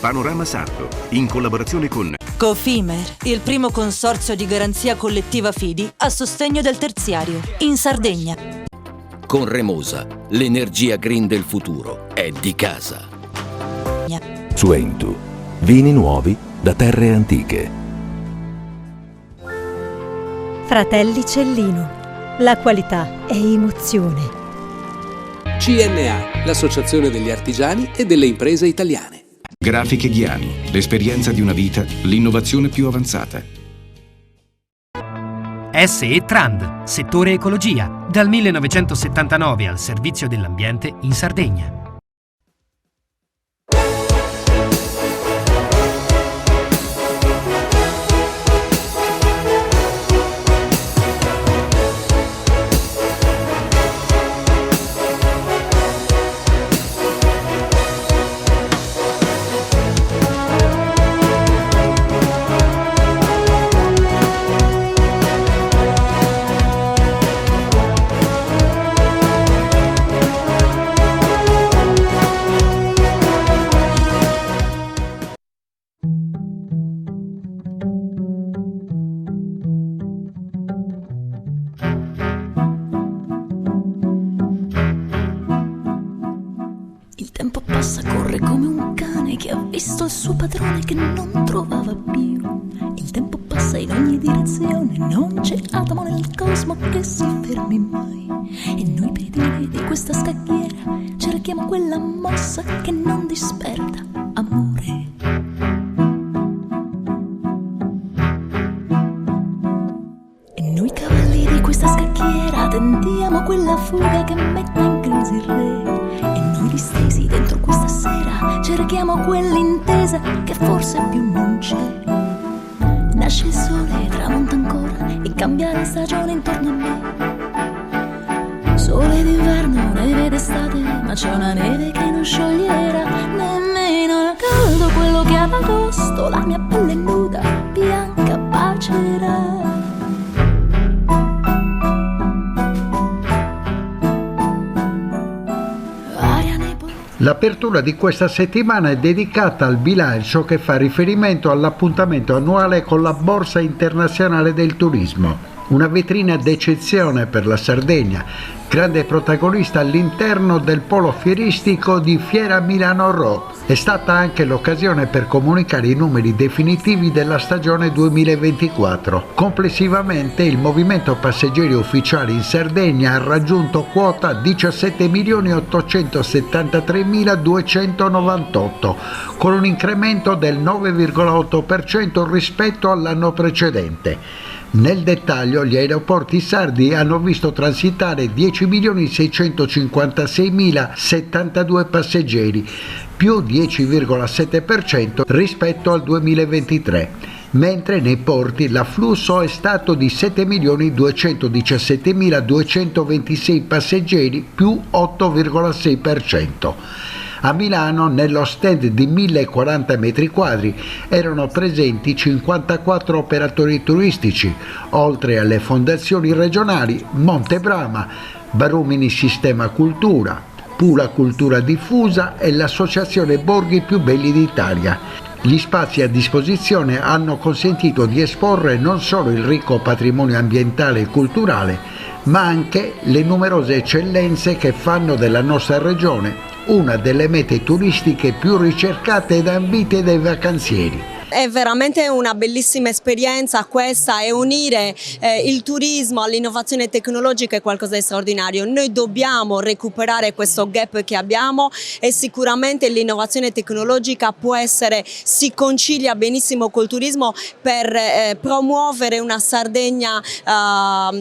Panorama Sardo, in collaborazione con Cofimer, il primo consorzio di garanzia collettiva Fidi a sostegno del terziario, in Sardegna. Con Remosa, l'energia green del futuro è di casa. Suentu, vini nuovi da terre antiche. Fratelli Cellino, la qualità è emozione. CNA, l'associazione degli artigiani e delle imprese italiane. Grafiche Ghiani, l'esperienza di una vita, l'innovazione più avanzata. SE Trand, settore ecologia, dal 1979 al servizio dell'ambiente in Sardegna. Il tempo passa, corre come un cane che ha visto il suo padrone che non trovava più. Il tempo passa in ogni direzione, non c'è atomo nel cosmo che si fermi mai. E noi pedini di questa scacchiera cerchiamo quella mossa che non disperda amore. E noi cavalli di questa scacchiera tentiamo quella fuga che mette in crisi il re. E noi distesi dentro questa sera cerchiamo quell'intesa che forse più non c'è. Nasce il sole, tramonta ancora e cambia la stagione intorno a me. Sole d'inverno, neve d'estate, ma c'è una neve che non scioglierà nemmeno il caldo, quello che ad agosto la mia pelle nuda, bianca, bacerà. L'apertura di questa settimana è dedicata al bilancio che fa riferimento all'appuntamento annuale con la Borsa Internazionale del Turismo, una vetrina d'eccezione per la Sardegna, grande protagonista all'interno del polo fieristico di Fiera Milano Rho. È stata anche l'occasione per comunicare i numeri definitivi della stagione 2024. Complessivamente il movimento passeggeri ufficiali in Sardegna ha raggiunto quota 17.873.298, con un incremento del 9,8% rispetto all'anno precedente. Nel dettaglio, gli aeroporti sardi hanno visto transitare 10.656.072 passeggeri, più 10,7% rispetto al 2023, mentre nei porti l'afflusso è stato di 7.217.226 passeggeri, più 8,6%. A Milano, nello stand di 1040 metri quadri, erano presenti 54 operatori turistici, oltre alle fondazioni regionali Montebrama, Barumini Sistema Cultura, Pula Cultura Diffusa e l'Associazione Borghi Più Belli d'Italia. Gli spazi a disposizione hanno consentito di esporre non solo il ricco patrimonio ambientale e culturale, ma anche le numerose eccellenze che fanno della nostra regione una delle mete turistiche più ricercate ed ambite dai vacanzieri. È veramente una bellissima esperienza questa, e unire il turismo all'innovazione tecnologica è qualcosa di straordinario. Noi dobbiamo recuperare questo gap che abbiamo e sicuramente l'innovazione tecnologica si concilia benissimo col turismo per promuovere una Sardegna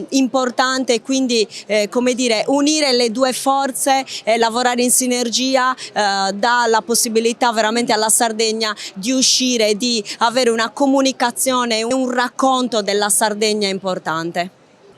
importante e quindi come dire, unire le due forze e lavorare in sinergia dà la possibilità veramente alla Sardegna di uscire, di avere una comunicazione, un racconto della Sardegna importante.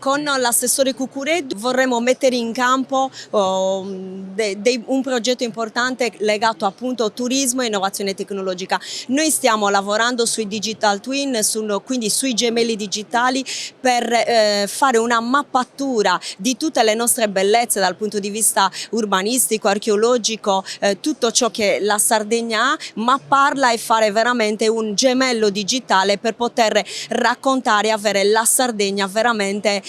Con l'assessore Cucureddu vorremmo mettere in campo un progetto importante legato appunto a turismo e innovazione tecnologica. Noi stiamo lavorando sui digital twin, quindi sui gemelli digitali, per fare una mappatura di tutte le nostre bellezze dal punto di vista urbanistico, archeologico, tutto ciò che la Sardegna ha, mapparla e fare veramente un gemello digitale per poter raccontare e avere la Sardegna veramente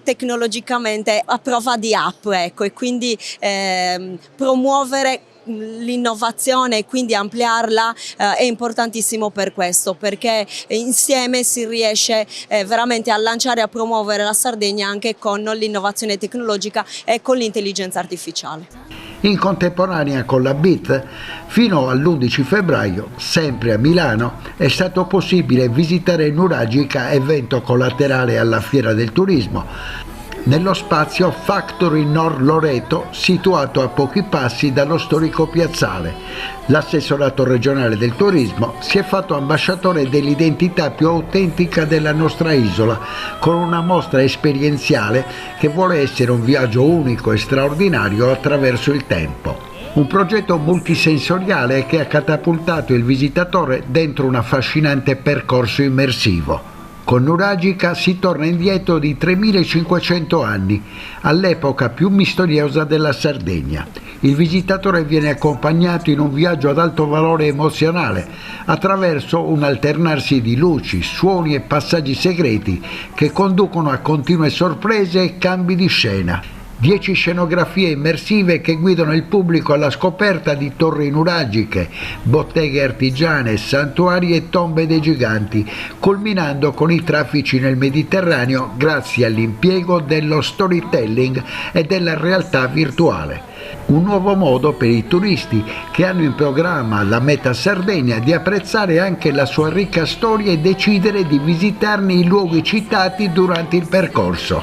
tecnologicamente a prova di app, ecco, e quindi promuovere l'innovazione e quindi ampliarla è importantissimo per questo, perché insieme si riesce veramente a lanciare e a promuovere la Sardegna anche con l'innovazione tecnologica e con l'intelligenza artificiale. In contemporanea con la BIT, fino all'11 febbraio, sempre a Milano, è stato possibile visitare Nuragica, evento collaterale alla Fiera del Turismo, nello spazio Factory Nord Loreto, situato a pochi passi dallo storico piazzale. L'assessorato regionale del turismo si è fatto ambasciatore dell'identità più autentica della nostra isola, con una mostra esperienziale che vuole essere un viaggio unico e straordinario attraverso il tempo. Un progetto multisensoriale che ha catapultato il visitatore dentro un affascinante percorso immersivo. Con Nuragica si torna indietro di 3500 anni, all'epoca più misteriosa della Sardegna. Il visitatore viene accompagnato in un viaggio ad alto valore emozionale, attraverso un alternarsi di luci, suoni e passaggi segreti che conducono a continue sorprese e cambi di scena. 10 scenografie immersive che guidano il pubblico alla scoperta di torri nuragiche, botteghe artigiane, santuari e tombe dei giganti, culminando con i traffici nel Mediterraneo grazie all'impiego dello storytelling e della realtà virtuale. Un nuovo modo per i turisti che hanno in programma la meta Sardegna di apprezzare anche la sua ricca storia e decidere di visitarne i luoghi citati durante il percorso.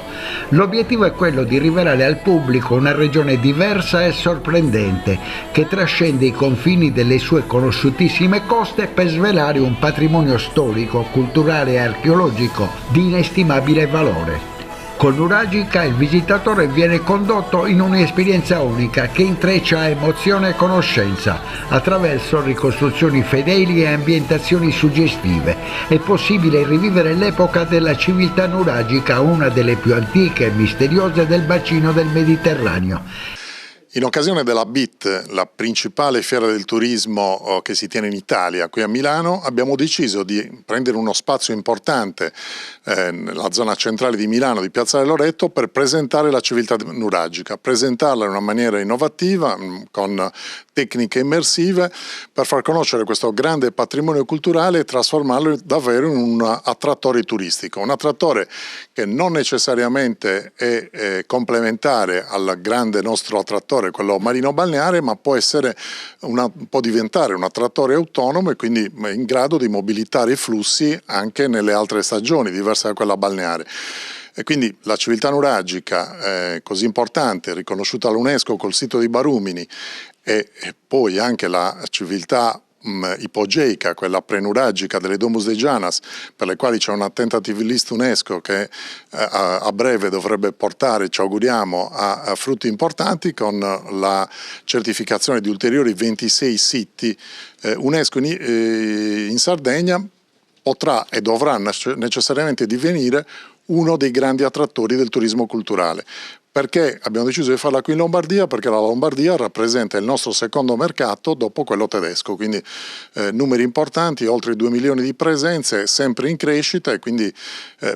L'obiettivo è quello di rivelare al pubblico una regione diversa e sorprendente che trascende i confini delle sue conosciutissime coste per svelare un patrimonio storico, culturale e archeologico di inestimabile valore. Con Nuragica il visitatore viene condotto in un'esperienza unica che intreccia emozione e conoscenza attraverso ricostruzioni fedeli e ambientazioni suggestive. È possibile rivivere l'epoca della civiltà nuragica, una delle più antiche e misteriose del bacino del Mediterraneo. In occasione della BIT, la principale fiera del turismo che si tiene in Italia, qui a Milano, abbiamo deciso di prendere uno spazio importante nella zona centrale di Milano, di Piazzale Loreto, per presentare la civiltà nuragica, presentarla in una maniera innovativa, con tecniche immersive, per far conoscere questo grande patrimonio culturale e trasformarlo davvero in un attrattore turistico, un attrattore che non necessariamente è complementare al grande nostro attrattore, quello marino-balneare, ma può diventare un attrattore autonomo e quindi in grado di mobilitare i flussi anche nelle altre stagioni, diverse da quella balneare. E quindi la civiltà nuragica, così importante, riconosciuta all'UNESCO col sito di Barumini, e poi anche la civiltà ipogeica, quella prenuragica delle Domus de Janas, per le quali c'è una tentative list UNESCO che a breve dovrebbe portare, ci auguriamo, a frutti importanti, con la certificazione di ulteriori 26 siti UNESCO in Sardegna, potrà e dovrà necessariamente divenire uno dei grandi attrattori del turismo culturale. Perché abbiamo deciso di farla qui in Lombardia? Perché la Lombardia rappresenta il nostro secondo mercato dopo quello tedesco, quindi numeri importanti, oltre 2 milioni di presenze, sempre in crescita, e quindi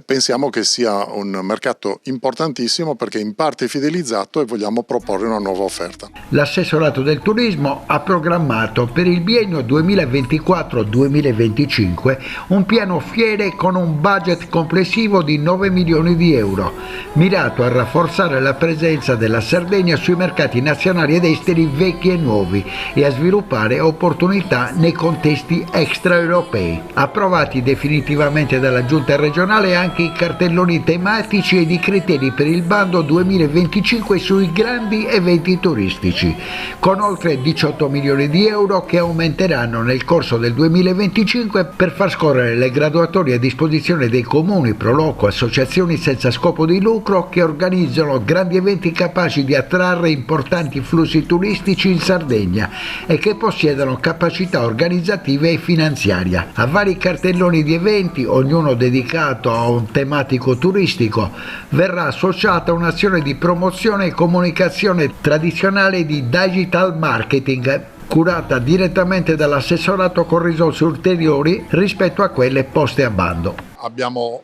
pensiamo che sia un mercato importantissimo perché in parte fidelizzato, e vogliamo proporre una nuova offerta. L'assessorato del turismo ha programmato per il biennio 2024-2025 un piano fiere con un budget complessivo di 9 milioni di euro, mirato a rafforzare la la presenza della Sardegna sui mercati nazionali ed esteri vecchi e nuovi e a sviluppare opportunità nei contesti extraeuropei. Approvati definitivamente dalla Giunta regionale anche i cartelloni tematici ed i criteri per il bando 2025 sui grandi eventi turistici, con oltre 18 milioni di euro che aumenteranno nel corso del 2025 per far scorrere le graduatorie a disposizione dei comuni, proloco, associazioni senza scopo di lucro che organizzano grandi eventi capaci di attrarre importanti flussi turistici in Sardegna e che possiedono capacità organizzative e finanziaria. A vari cartelloni di eventi, ognuno dedicato a un tematico turistico, verrà associata un'azione di promozione e comunicazione tradizionale di digital marketing curata direttamente dall'assessorato con risorse ulteriori rispetto a quelle poste a bando. Abbiamo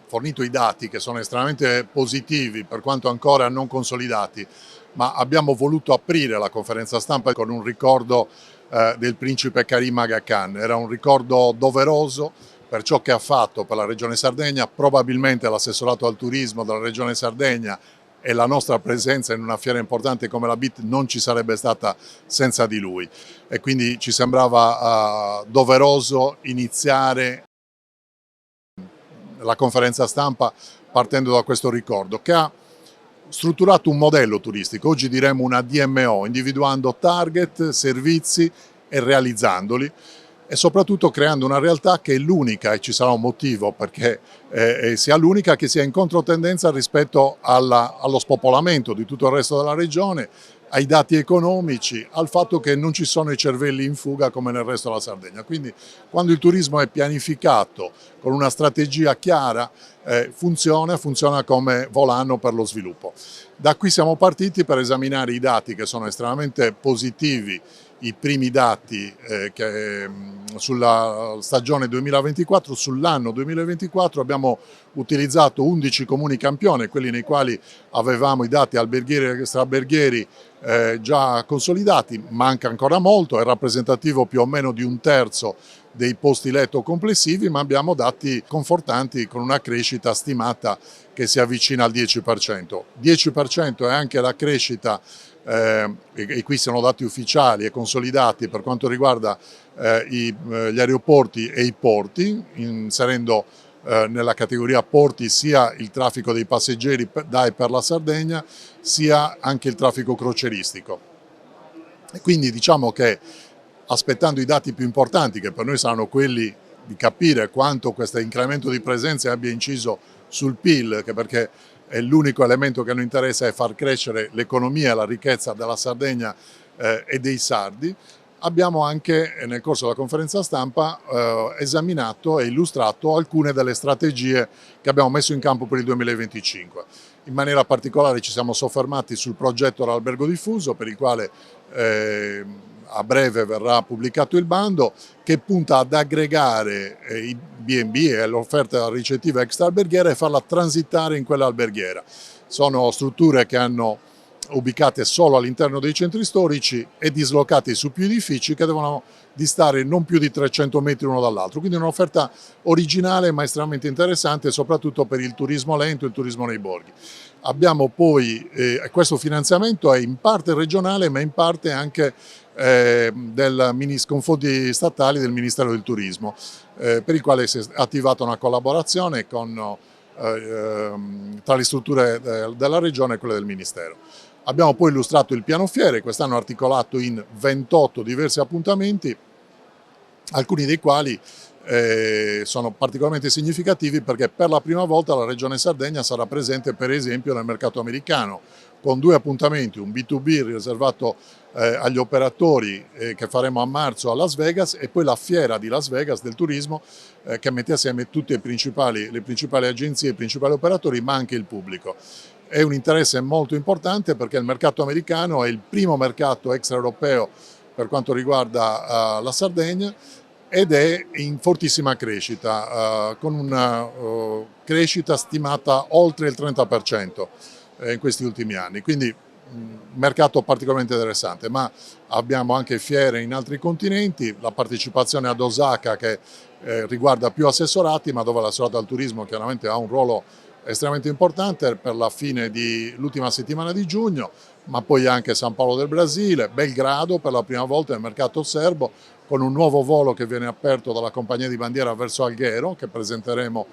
fornito i dati che sono estremamente positivi per quanto ancora non consolidati, ma abbiamo voluto aprire la conferenza stampa con un ricordo del principe Karim Aga Khan. Era un ricordo doveroso per ciò che ha fatto per la Regione Sardegna. Probabilmente l'assessorato al turismo della Regione Sardegna e la nostra presenza in una fiera importante come la BIT non ci sarebbe stata senza di lui, e quindi ci sembrava doveroso iniziare la conferenza stampa partendo da questo ricordo, che ha strutturato un modello turistico, oggi diremmo una DMO, individuando target, servizi e realizzandoli, e soprattutto creando una realtà che è l'unica, e ci sarà un motivo perché sia l'unica, che sia in controtendenza rispetto allo spopolamento di tutto il resto della regione, ai dati economici, al fatto che non ci sono i cervelli in fuga come nel resto della Sardegna. Quindi quando il turismo è pianificato con una strategia chiara, funziona come volano per lo sviluppo. Da qui siamo partiti per esaminare i dati che sono estremamente positivi, i primi dati sulla stagione 2024, sull'anno 2024 abbiamo utilizzato 11 comuni campione, quelli nei quali avevamo i dati alberghieri e extraalberghieri già consolidati. Manca ancora molto, è rappresentativo più o meno di un terzo dei posti letto complessivi, ma abbiamo dati confortanti con una crescita stimata che si avvicina al 10%. 10% è anche la crescita, e qui sono dati ufficiali e consolidati per quanto riguarda gli aeroporti e i porti, inserendo nella categoria porti sia il traffico dei passeggeri da e per la Sardegna, sia anche il traffico crocieristico. E quindi diciamo che, aspettando i dati più importanti, che per noi saranno quelli di capire quanto questo incremento di presenze abbia inciso sul PIL, che perché è l'unico elemento che a noi interessa, è far crescere l'economia e la ricchezza della Sardegna e dei sardi, abbiamo anche nel corso della conferenza stampa esaminato e illustrato alcune delle strategie che abbiamo messo in campo per il 2025. In maniera particolare ci siamo soffermati sul progetto L'Albergo Diffuso, per il quale a breve verrà pubblicato il bando, che punta ad aggregare i B&B e l'offerta ricettiva extraalberghiera e farla transitare in quella alberghiera. Sono strutture che hanno ubicate solo all'interno dei centri storici e dislocati su più edifici che devono distare non più di 300 metri uno dall'altro, quindi un'offerta originale ma estremamente interessante, soprattutto per il turismo lento e il turismo nei borghi. Abbiamo poi, questo finanziamento è in parte regionale ma in parte anche con fondi statali del Ministero del Turismo, per il quale si è attivata una collaborazione tra le strutture della Regione e quelle del Ministero. Abbiamo poi illustrato il piano fiere, quest'anno articolato in 28 diversi appuntamenti, alcuni dei quali sono particolarmente significativi perché per la prima volta la Regione Sardegna sarà presente per esempio nel mercato americano, con 2 appuntamenti, un B2B riservato agli operatori che faremo a marzo a Las Vegas, e poi la fiera di Las Vegas del turismo che mette assieme tutte le principali agenzie, i principali operatori, ma anche il pubblico. È un interesse molto importante perché il mercato americano è il primo mercato extraeuropeo per quanto riguarda la Sardegna ed è in fortissima crescita, con una crescita stimata oltre il 30% in questi ultimi anni. Quindi un mercato particolarmente interessante, ma abbiamo anche fiere in altri continenti, la partecipazione ad Osaka che riguarda più assessorati, ma dove l'assessorato al turismo chiaramente ha un ruolo estremamente importante per la fine dell'ultima settimana di giugno, ma poi anche San Paolo del Brasile, Belgrado per la prima volta nel mercato serbo, con un nuovo volo che viene aperto dalla compagnia di bandiera verso Alghero, che presenteremo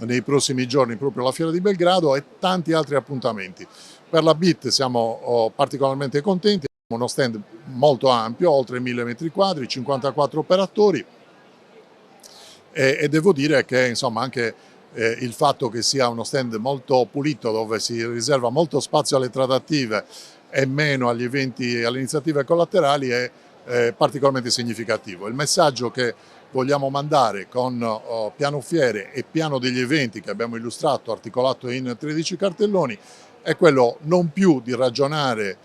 nei prossimi giorni proprio alla Fiera di Belgrado, e tanti altri appuntamenti. Per la BIT siamo particolarmente contenti, abbiamo uno stand molto ampio, oltre 1000 metri quadri, 54 operatori, e devo dire che insomma anche il fatto che sia uno stand molto pulito, dove si riserva molto spazio alle trattative e meno agli eventi e alle iniziative collaterali, è particolarmente significativo. Il messaggio che vogliamo mandare con piano fiere e piano degli eventi che abbiamo illustrato, articolato in 13 cartelloni, è quello non più di ragionare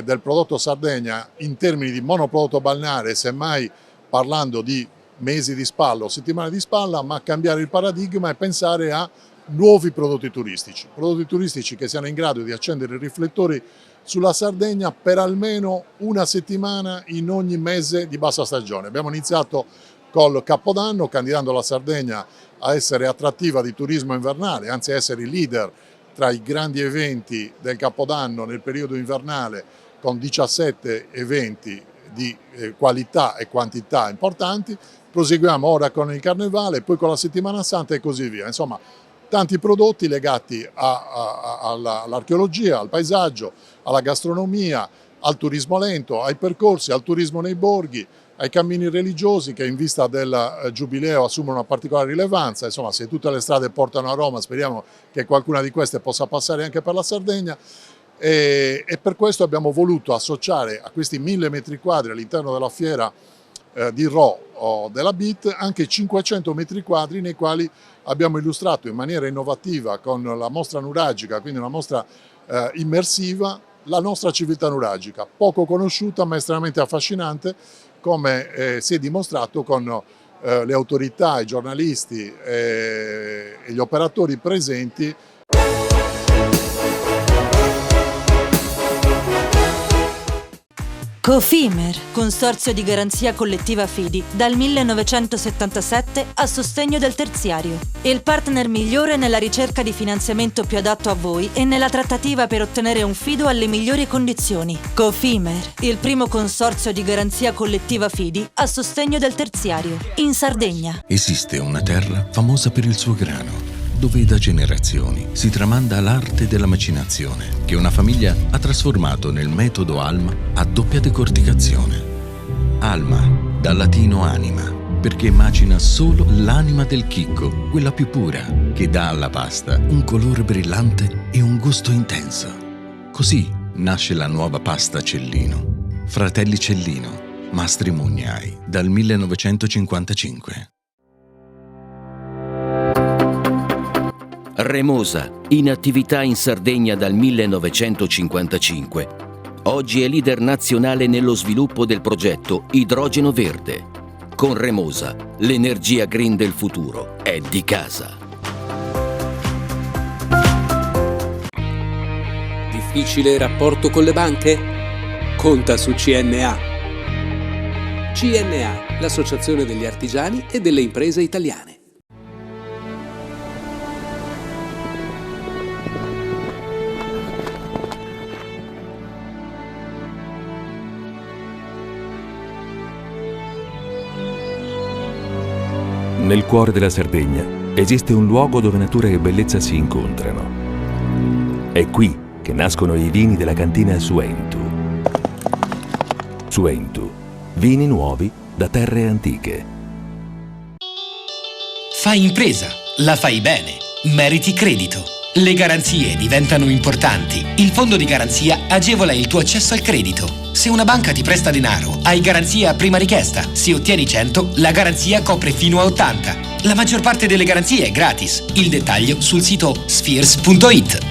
del prodotto Sardegna in termini di monoprodotto balneare, semmai parlando di mesi di spalla o settimane di spalla, ma cambiare il paradigma e pensare a nuovi prodotti turistici che siano in grado di accendere i riflettori sulla Sardegna per almeno una settimana in ogni mese di bassa stagione. Abbiamo iniziato col Capodanno, candidando la Sardegna a essere attrattiva di turismo invernale, anzi a essere il leader tra i grandi eventi del Capodanno nel periodo invernale, con 17 eventi di qualità e quantità importanti. Proseguiamo ora con il Carnevale, poi con la Settimana Santa e così via. Insomma, tanti prodotti legati all'archeologia, al paesaggio, alla gastronomia, al turismo lento, ai percorsi, al turismo nei borghi, ai cammini religiosi che in vista del Giubileo assumono una particolare rilevanza. Insomma, se tutte le strade portano a Roma, speriamo che qualcuna di queste possa passare anche per la Sardegna. E per questo abbiamo voluto associare a questi 1000 metri quadri all'interno della fiera di Rho della BIT anche 500 metri quadri nei quali abbiamo illustrato in maniera innovativa con la mostra nuragica, quindi una mostra immersiva, la nostra civiltà nuragica, poco conosciuta ma estremamente affascinante, come si è dimostrato con le autorità, i giornalisti e gli operatori presenti. Cofimer, consorzio di garanzia collettiva Fidi, dal 1977 a sostegno del terziario. Il partner migliore nella ricerca di finanziamento più adatto a voi e nella trattativa per ottenere un fido alle migliori condizioni. Cofimer, il primo consorzio di garanzia collettiva Fidi a sostegno del terziario, in Sardegna. Esiste una terra famosa per il suo grano, dove da generazioni si tramanda l'arte della macinazione, che una famiglia ha trasformato nel metodo Alma a doppia decorticazione. Alma, dal latino anima, perché macina solo l'anima del chicco, quella più pura, che dà alla pasta un colore brillante e un gusto intenso. Così nasce la nuova pasta Cellino. Fratelli Cellino, Mastri Mugnai, dal 1955. Remosa, in attività in Sardegna dal 1955. Oggi è leader nazionale nello sviluppo del progetto Idrogeno Verde. Con Remosa, l'energia green del futuro è di casa. Difficile rapporto con le banche? Conta su CNA. CNA, l'associazione degli artigiani e delle imprese italiane. Nel cuore della Sardegna esiste un luogo dove natura e bellezza si incontrano. È qui che nascono i vini della cantina Suentu. Suentu, vini nuovi da terre antiche. Fai impresa, la fai bene, meriti credito. Le garanzie diventano importanti. Il fondo di garanzia agevola il tuo accesso al credito. Se una banca ti presta denaro, hai garanzia a prima richiesta. Se ottieni 100, la garanzia copre fino a 80. La maggior parte delle garanzie è gratis. Il dettaglio sul sito spheres.it.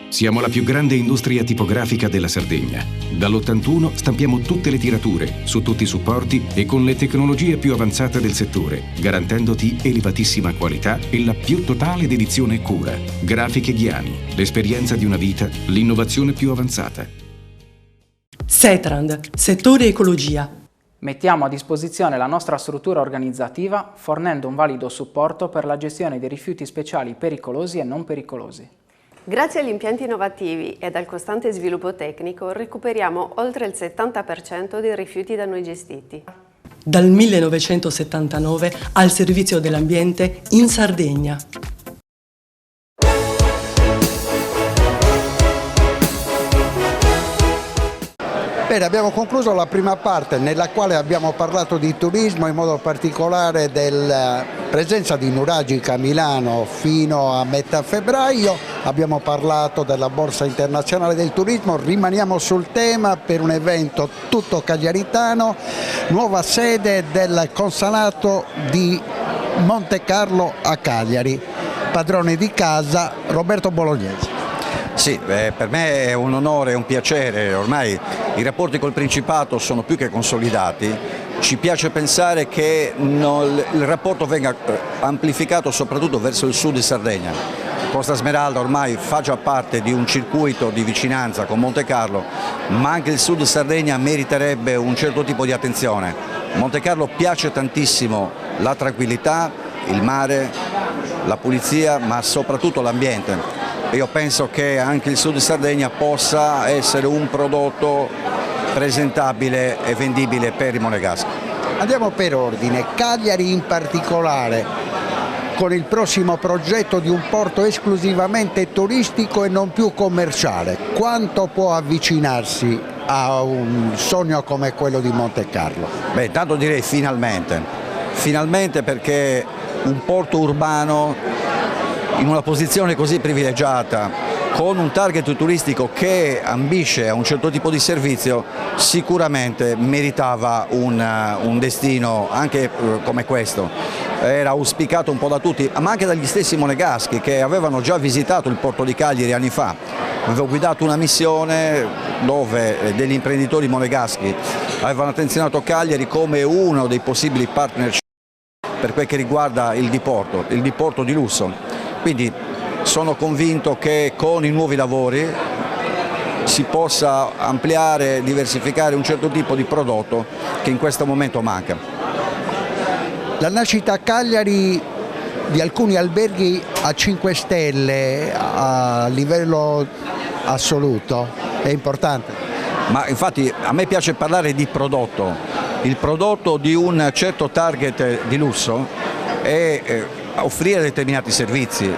Siamo la più grande industria tipografica della Sardegna. Dall'81 stampiamo tutte le tirature, su tutti i supporti e con le tecnologie più avanzate del settore, garantendoti elevatissima qualità e la più totale dedizione e cura. Grafiche Ghiani, l'esperienza di una vita, l'innovazione più avanzata. Setrand, settore ecologia. Mettiamo a disposizione la nostra struttura organizzativa fornendo un valido supporto per la gestione dei rifiuti speciali pericolosi e non pericolosi. Grazie agli impianti innovativi ed al costante sviluppo tecnico recuperiamo oltre il 70% dei rifiuti da noi gestiti. Dal 1979 al servizio dell'ambiente in Sardegna. Bene, abbiamo concluso la prima parte nella quale abbiamo parlato di turismo, in modo particolare della presenza di Nuragica a Milano fino a metà febbraio. Abbiamo parlato della Borsa Internazionale del Turismo, rimaniamo sul tema per un evento tutto cagliaritano, nuova sede del consolato di Montecarlo a Cagliari, padrone di casa Roberto Bolognesi. Sì, per me è un onore e un piacere, ormai i rapporti col Principato sono più che consolidati, ci piace pensare che il rapporto venga amplificato soprattutto verso il sud di Sardegna. Costa Smeralda ormai fa già parte di un circuito di vicinanza con Montecarlo, ma anche il sud Sardegna meriterebbe un certo tipo di attenzione. Montecarlo piace tantissimo la tranquillità, il mare, la pulizia, ma soprattutto l'ambiente. Io penso che anche il sud di Sardegna possa essere un prodotto presentabile e vendibile per i monegaschi. Andiamo per ordine, Cagliari in particolare, con il prossimo progetto di un porto esclusivamente turistico e non più commerciale. Quanto può avvicinarsi a un sogno come quello di Montecarlo? Beh, intanto direi finalmente, perché un porto urbano in una posizione così privilegiata, con un target turistico che ambisce a un certo tipo di servizio, sicuramente meritava un destino anche come questo. Era auspicato un po' da tutti, ma anche dagli stessi monegaschi che avevano già visitato il porto di Cagliari anni fa. Avevo guidato una missione dove degli imprenditori monegaschi avevano attenzionato Cagliari come uno dei possibili partner per quel che riguarda il diporto di lusso. Quindi sono convinto che con i nuovi lavori si possa ampliare, diversificare un certo tipo di prodotto che in questo momento manca. La nascita a Cagliari di alcuni alberghi a 5 stelle a livello assoluto è importante. Ma infatti a me piace parlare di prodotto. Il prodotto di un certo target di lusso è offrire determinati servizi,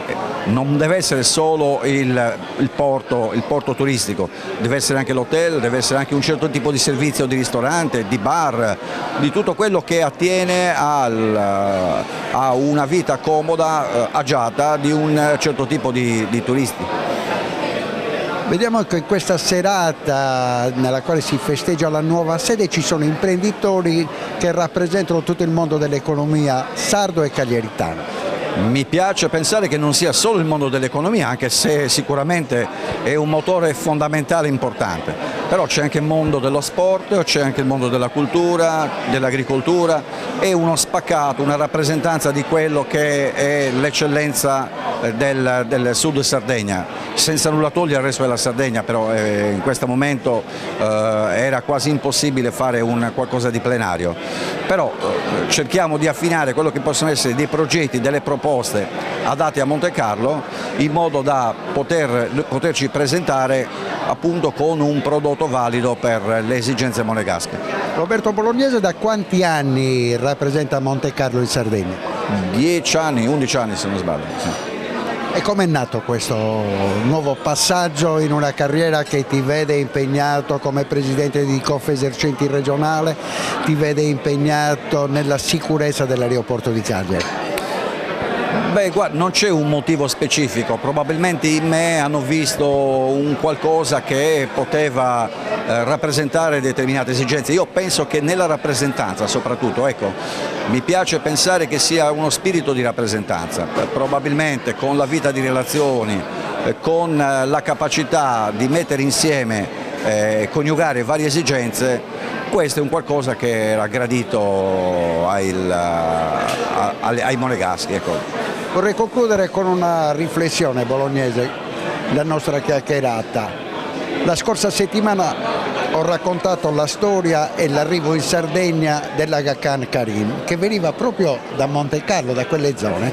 non deve essere solo il porto turistico, deve essere anche l'hotel, deve essere anche un certo tipo di servizio di ristorante, di bar, di tutto quello che attiene a una vita comoda, agiata di un certo tipo di turisti. Vediamo che in questa serata nella quale si festeggia la nuova sede ci sono imprenditori che rappresentano tutto il mondo dell'economia sardo e cagliaritano. Mi piace pensare che non sia solo il mondo dell'economia, anche se sicuramente è un motore fondamentale e importante, però c'è anche il mondo dello sport, c'è anche il mondo della cultura, dell'agricoltura e uno spaccato, una rappresentanza di quello che è l'eccellenza del sud Sardegna, senza nulla togliere al resto della Sardegna, però in questo momento era quasi impossibile fare qualcosa di plenario, però cerchiamo di affinare quello che possono essere dei progetti, delle proposte adatte a Montecarlo in modo da poterci presentare appunto con un prodotto valido per le esigenze monegasche. Roberto Bolognese da quanti anni rappresenta Montecarlo in Sardegna? 10 anni, 11 anni se non sbaglio. Sì. E com'è nato questo nuovo passaggio in una carriera che ti vede impegnato come presidente di Confesercenti regionale, ti vede impegnato nella sicurezza dell'aeroporto di Cagliari? Beh, guarda, non c'è un motivo specifico, probabilmente in me hanno visto un qualcosa che poteva rappresentare determinate esigenze. Io penso che nella rappresentanza soprattutto, ecco, mi piace pensare che sia uno spirito di rappresentanza, probabilmente con la vita di relazioni, con la capacità di mettere insieme, coniugare varie esigenze. Questo è un qualcosa che era gradito ai monegaschi. Ecco. Vorrei concludere con una riflessione bolognese, la nostra chiacchierata. La scorsa settimana ho raccontato la storia e l'arrivo in Sardegna dell'Aga Khan Karim, che veniva proprio da Monte Carlo, da quelle zone,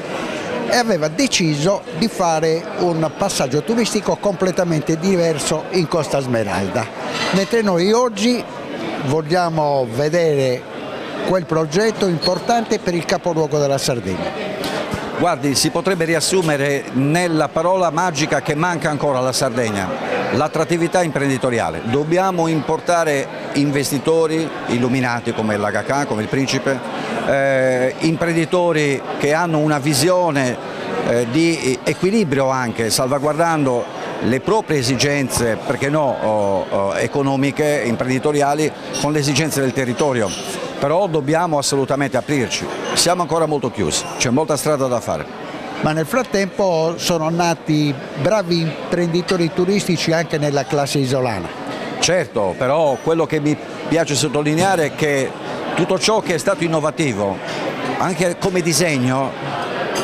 e aveva deciso di fare un passaggio turistico completamente diverso in Costa Smeralda. Mentre noi oggi vogliamo vedere quel progetto importante per il capoluogo della Sardegna. Guardi, si potrebbe riassumere nella parola magica che manca ancora alla Sardegna: l'attrattività imprenditoriale. Dobbiamo importare investitori illuminati come l'Aga Khan, come il Principe, imprenditori che hanno una visione di equilibrio, anche salvaguardando le proprie esigenze, perché no, economiche, imprenditoriali, con le esigenze del territorio. Però dobbiamo assolutamente aprirci, siamo ancora molto chiusi, c'è molta strada da fare. Ma nel frattempo sono nati bravi imprenditori turistici anche nella classe isolana. Certo, però quello che mi piace sottolineare è che tutto ciò che è stato innovativo, anche come disegno,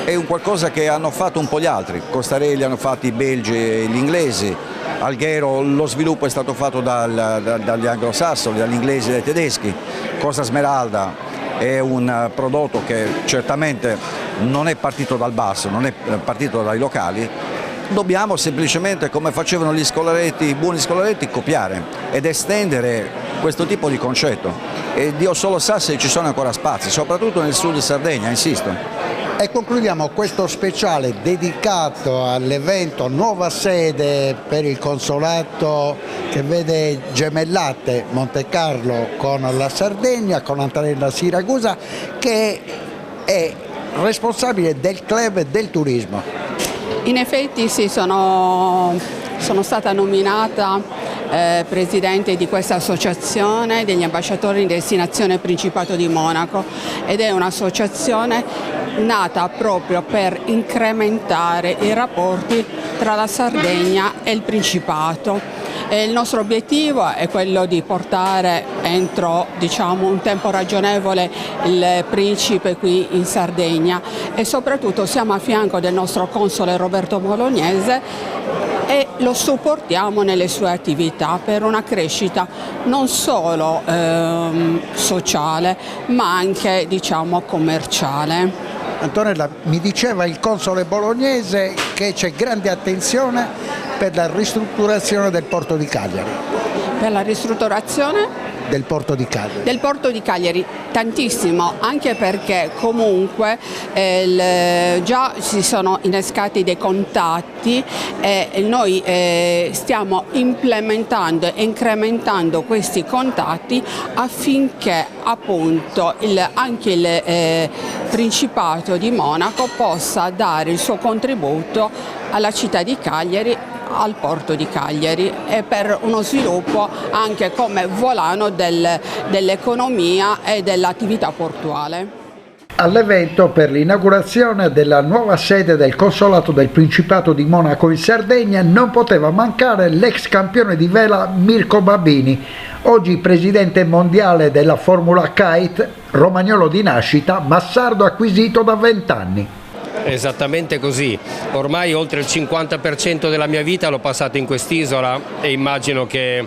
è un qualcosa che hanno fatto un po' gli altri. Costarelli hanno fatto i belgi e gli inglesi, Alghero lo sviluppo è stato fatto dagli anglosassoni, dagli inglesi e dai tedeschi. Costa Smeralda è un prodotto che certamente non è partito dal basso, non è partito dai locali. Dobbiamo semplicemente, come facevano gli scolaretti, i buoni scolaretti, copiare ed estendere questo tipo di concetto. E Dio solo sa se ci sono ancora spazi, soprattutto nel sud di Sardegna, insisto. E concludiamo questo speciale dedicato all'evento Nuova Sede per il consolato, che vede gemellate Monte Carlo con la Sardegna, con Antonella Siragusa, che è responsabile del club del turismo. In effetti sì, sono stata nominata presidente di questa associazione degli ambasciatori in destinazione Principato di Monaco, ed è un'associazione nata proprio per incrementare i rapporti tra la Sardegna e il Principato. Il nostro obiettivo è quello di portare entro un tempo ragionevole il Principe qui in Sardegna, e soprattutto siamo a fianco del nostro console Roberto Bolognese e lo supportiamo nelle sue attività per una crescita non solo sociale ma anche commerciale. Antonella, mi diceva il console bolognese che c'è grande attenzione per la ristrutturazione del porto di Cagliari. Per la ristrutturazione? Del porto di Cagliari. Del porto di Cagliari, tantissimo, anche perché comunque già si sono innescati dei contatti e noi stiamo implementando e incrementando questi contatti affinché appunto anche il Principato di Monaco possa dare il suo contributo alla città di Cagliari, al porto di Cagliari, e per uno sviluppo anche come volano dell'economia e dell'attività portuale. All'evento per l'inaugurazione della nuova sede del Consolato del Principato di Monaco in Sardegna non poteva mancare l'ex campione di vela Mirko Babini, oggi presidente mondiale della Formula Kite, romagnolo di nascita ma sardo acquisito da 20 anni. Esattamente così, ormai oltre il 50% della mia vita l'ho passato in quest'isola e immagino che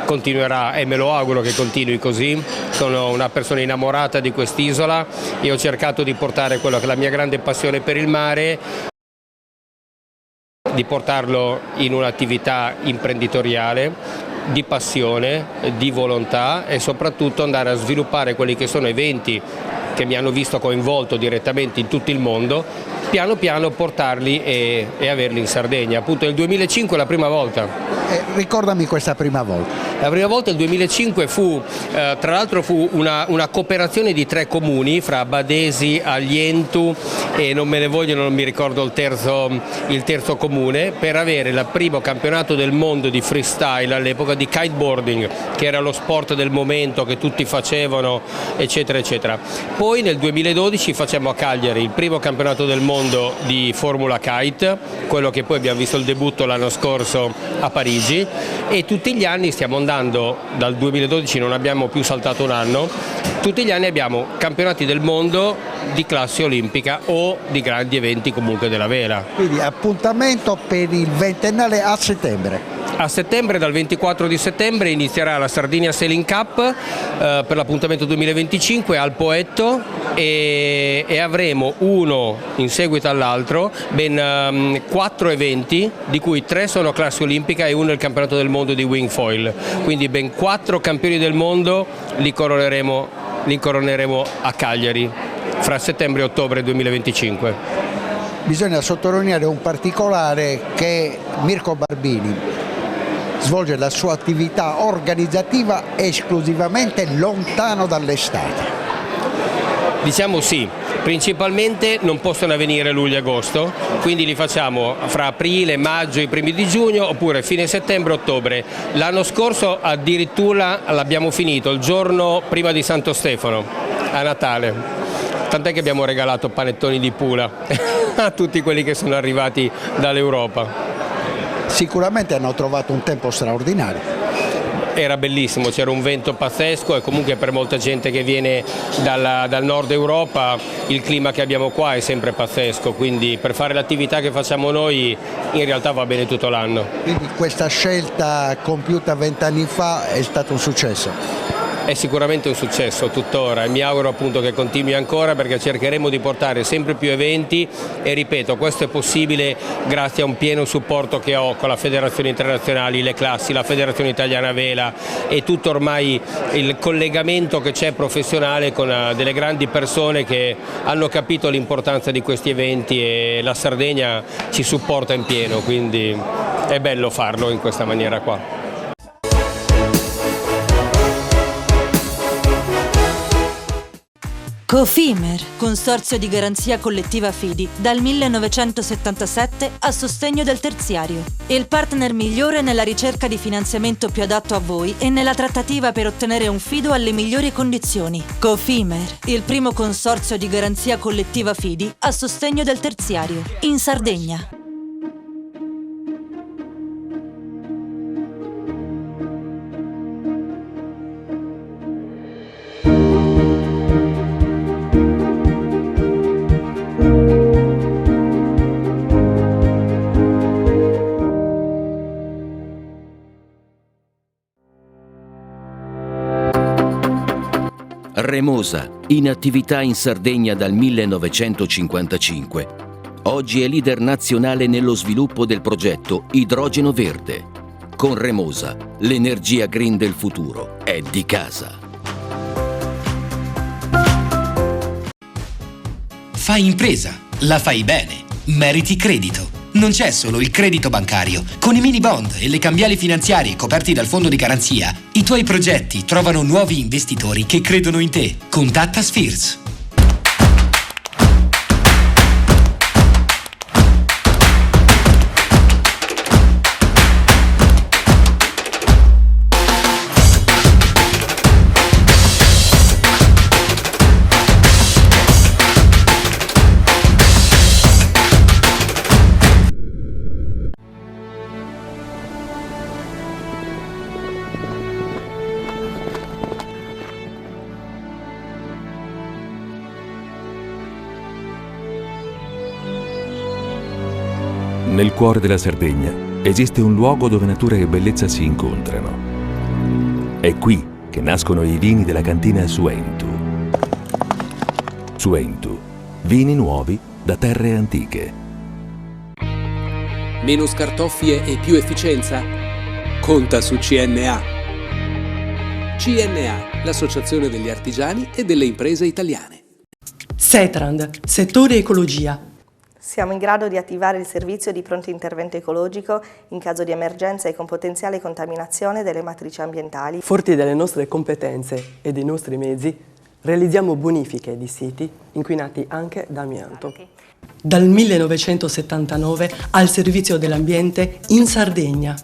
continuerà, e me lo auguro che continui così. Sono una persona innamorata di quest'isola e ho cercato di portare quello che è la mia grande passione per il mare, di portarlo in un'attività imprenditoriale, di passione, di volontà, e soprattutto andare a sviluppare quelli che sono eventi che mi hanno visto coinvolto direttamente in tutto il mondo, piano piano portarli e averli in Sardegna. Appunto nel 2005 la prima volta. Ricordami questa prima volta. La prima volta, il 2005, tra l'altro fu una cooperazione di 3 comuni, fra Badesi, Aglientu e non mi ricordo il terzo comune, per avere il primo campionato del mondo di freestyle all'epoca di kiteboarding, che era lo sport del momento che tutti facevano, eccetera eccetera. Poi nel 2012 facciamo a Cagliari il primo campionato del mondo di Formula Kite, quello che poi abbiamo visto il debutto l'anno scorso a Parigi, e tutti gli anni stiamo andando, dal 2012 non abbiamo più saltato un anno, tutti gli anni abbiamo campionati del mondo di classe olimpica o di grandi eventi comunque della vela. Quindi appuntamento per il ventennale a settembre. A settembre, dal 24 di settembre, inizierà la Sardinia Sailing Cup per l'appuntamento 2025 al Poetto e avremo uno in seguito all'altro, ben 4 eventi, di cui 3 sono classe olimpica e uno è il campionato del mondo di wing foil, quindi ben 4 campioni del mondo li coroneremo a Cagliari fra settembre e ottobre 2025. Bisogna sottolineare un particolare, che Mirko Barbini svolge la sua attività organizzativa esclusivamente lontano dall'estate. Diciamo sì, principalmente non possono avvenire luglio e agosto, quindi li facciamo fra aprile, maggio, i primi di giugno oppure fine settembre, ottobre. L'anno scorso addirittura l'abbiamo finito il giorno prima di Santo Stefano, a Natale, tant'è che abbiamo regalato panettoni di Pula a tutti quelli che sono arrivati dall'Europa. Sicuramente hanno trovato un tempo straordinario. Era bellissimo, c'era un vento pazzesco e comunque per molta gente che viene dal nord Europa il clima che abbiamo qua è sempre pazzesco, quindi per fare l'attività che facciamo noi in realtà va bene tutto l'anno. Quindi questa scelta compiuta 20 anni fa è stato un successo? È sicuramente un successo tuttora e mi auguro appunto che continui ancora, perché cercheremo di portare sempre più eventi e ripeto, questo è possibile grazie a un pieno supporto che ho con la Federazione Internazionale, le classi, la Federazione Italiana Vela e tutto ormai il collegamento che c'è professionale con delle grandi persone che hanno capito l'importanza di questi eventi e la Sardegna ci supporta in pieno, quindi è bello farlo in questa maniera qua. Cofimer, consorzio di garanzia collettiva Fidi, dal 1977 a sostegno del terziario. Il partner migliore nella ricerca di finanziamento più adatto a voi e nella trattativa per ottenere un fido alle migliori condizioni. Cofimer, il primo consorzio di garanzia collettiva Fidi a sostegno del terziario, in Sardegna. Remosa, in attività in Sardegna dal 1955. Oggi è leader nazionale nello sviluppo del progetto Idrogeno Verde. Con Remosa, l'energia green del futuro è di casa. Fai impresa, la fai bene, meriti credito. Non c'è solo il credito bancario. Con i mini bond e le cambiali finanziarie coperti dal fondo di garanzia, i tuoi progetti trovano nuovi investitori che credono in te. Contatta Spheres. Nel cuore della Sardegna esiste un luogo dove natura e bellezza si incontrano. È qui che nascono i vini della cantina Suentu. Suentu, vini nuovi da terre antiche. Meno scartoffie e più efficienza? Conta su CNA. CNA, l'associazione degli artigiani e delle imprese italiane. Setrand, settore ecologia. Siamo in grado di attivare il servizio di pronto intervento ecologico in caso di emergenza e con potenziale contaminazione delle matrici ambientali. Forti delle nostre competenze e dei nostri mezzi, realizziamo bonifiche di siti inquinati anche da amianto. Dal 1979 al servizio dell'ambiente in Sardegna.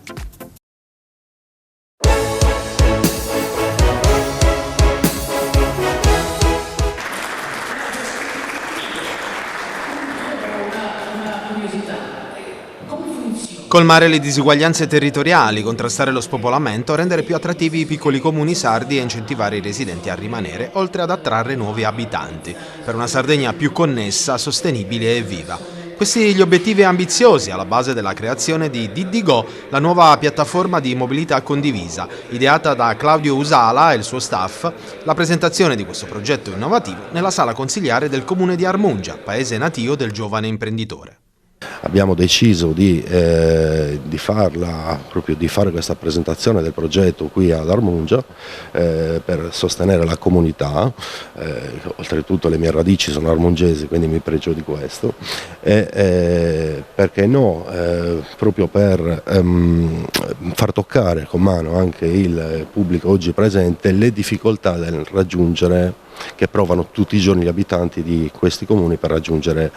Colmare le disuguaglianze territoriali, contrastare lo spopolamento, rendere più attrattivi i piccoli comuni sardi e incentivare i residenti a rimanere, oltre ad attrarre nuovi abitanti, per una Sardegna più connessa, sostenibile e viva. Questi gli obiettivi ambiziosi alla base della creazione di DiDiGo, la nuova piattaforma di mobilità condivisa, ideata da Claudio Usala e il suo staff, la presentazione di questo progetto innovativo nella sala consiliare del comune di Armungia, paese natio del giovane imprenditore. Abbiamo deciso di fare questa presentazione del progetto qui ad Armungia per sostenere la comunità, oltretutto le mie radici sono armungesi, quindi mi pregio di questo, e perché no, proprio per far toccare con mano anche il pubblico oggi presente le difficoltà del raggiungere che provano tutti i giorni gli abitanti di questi comuni per raggiungere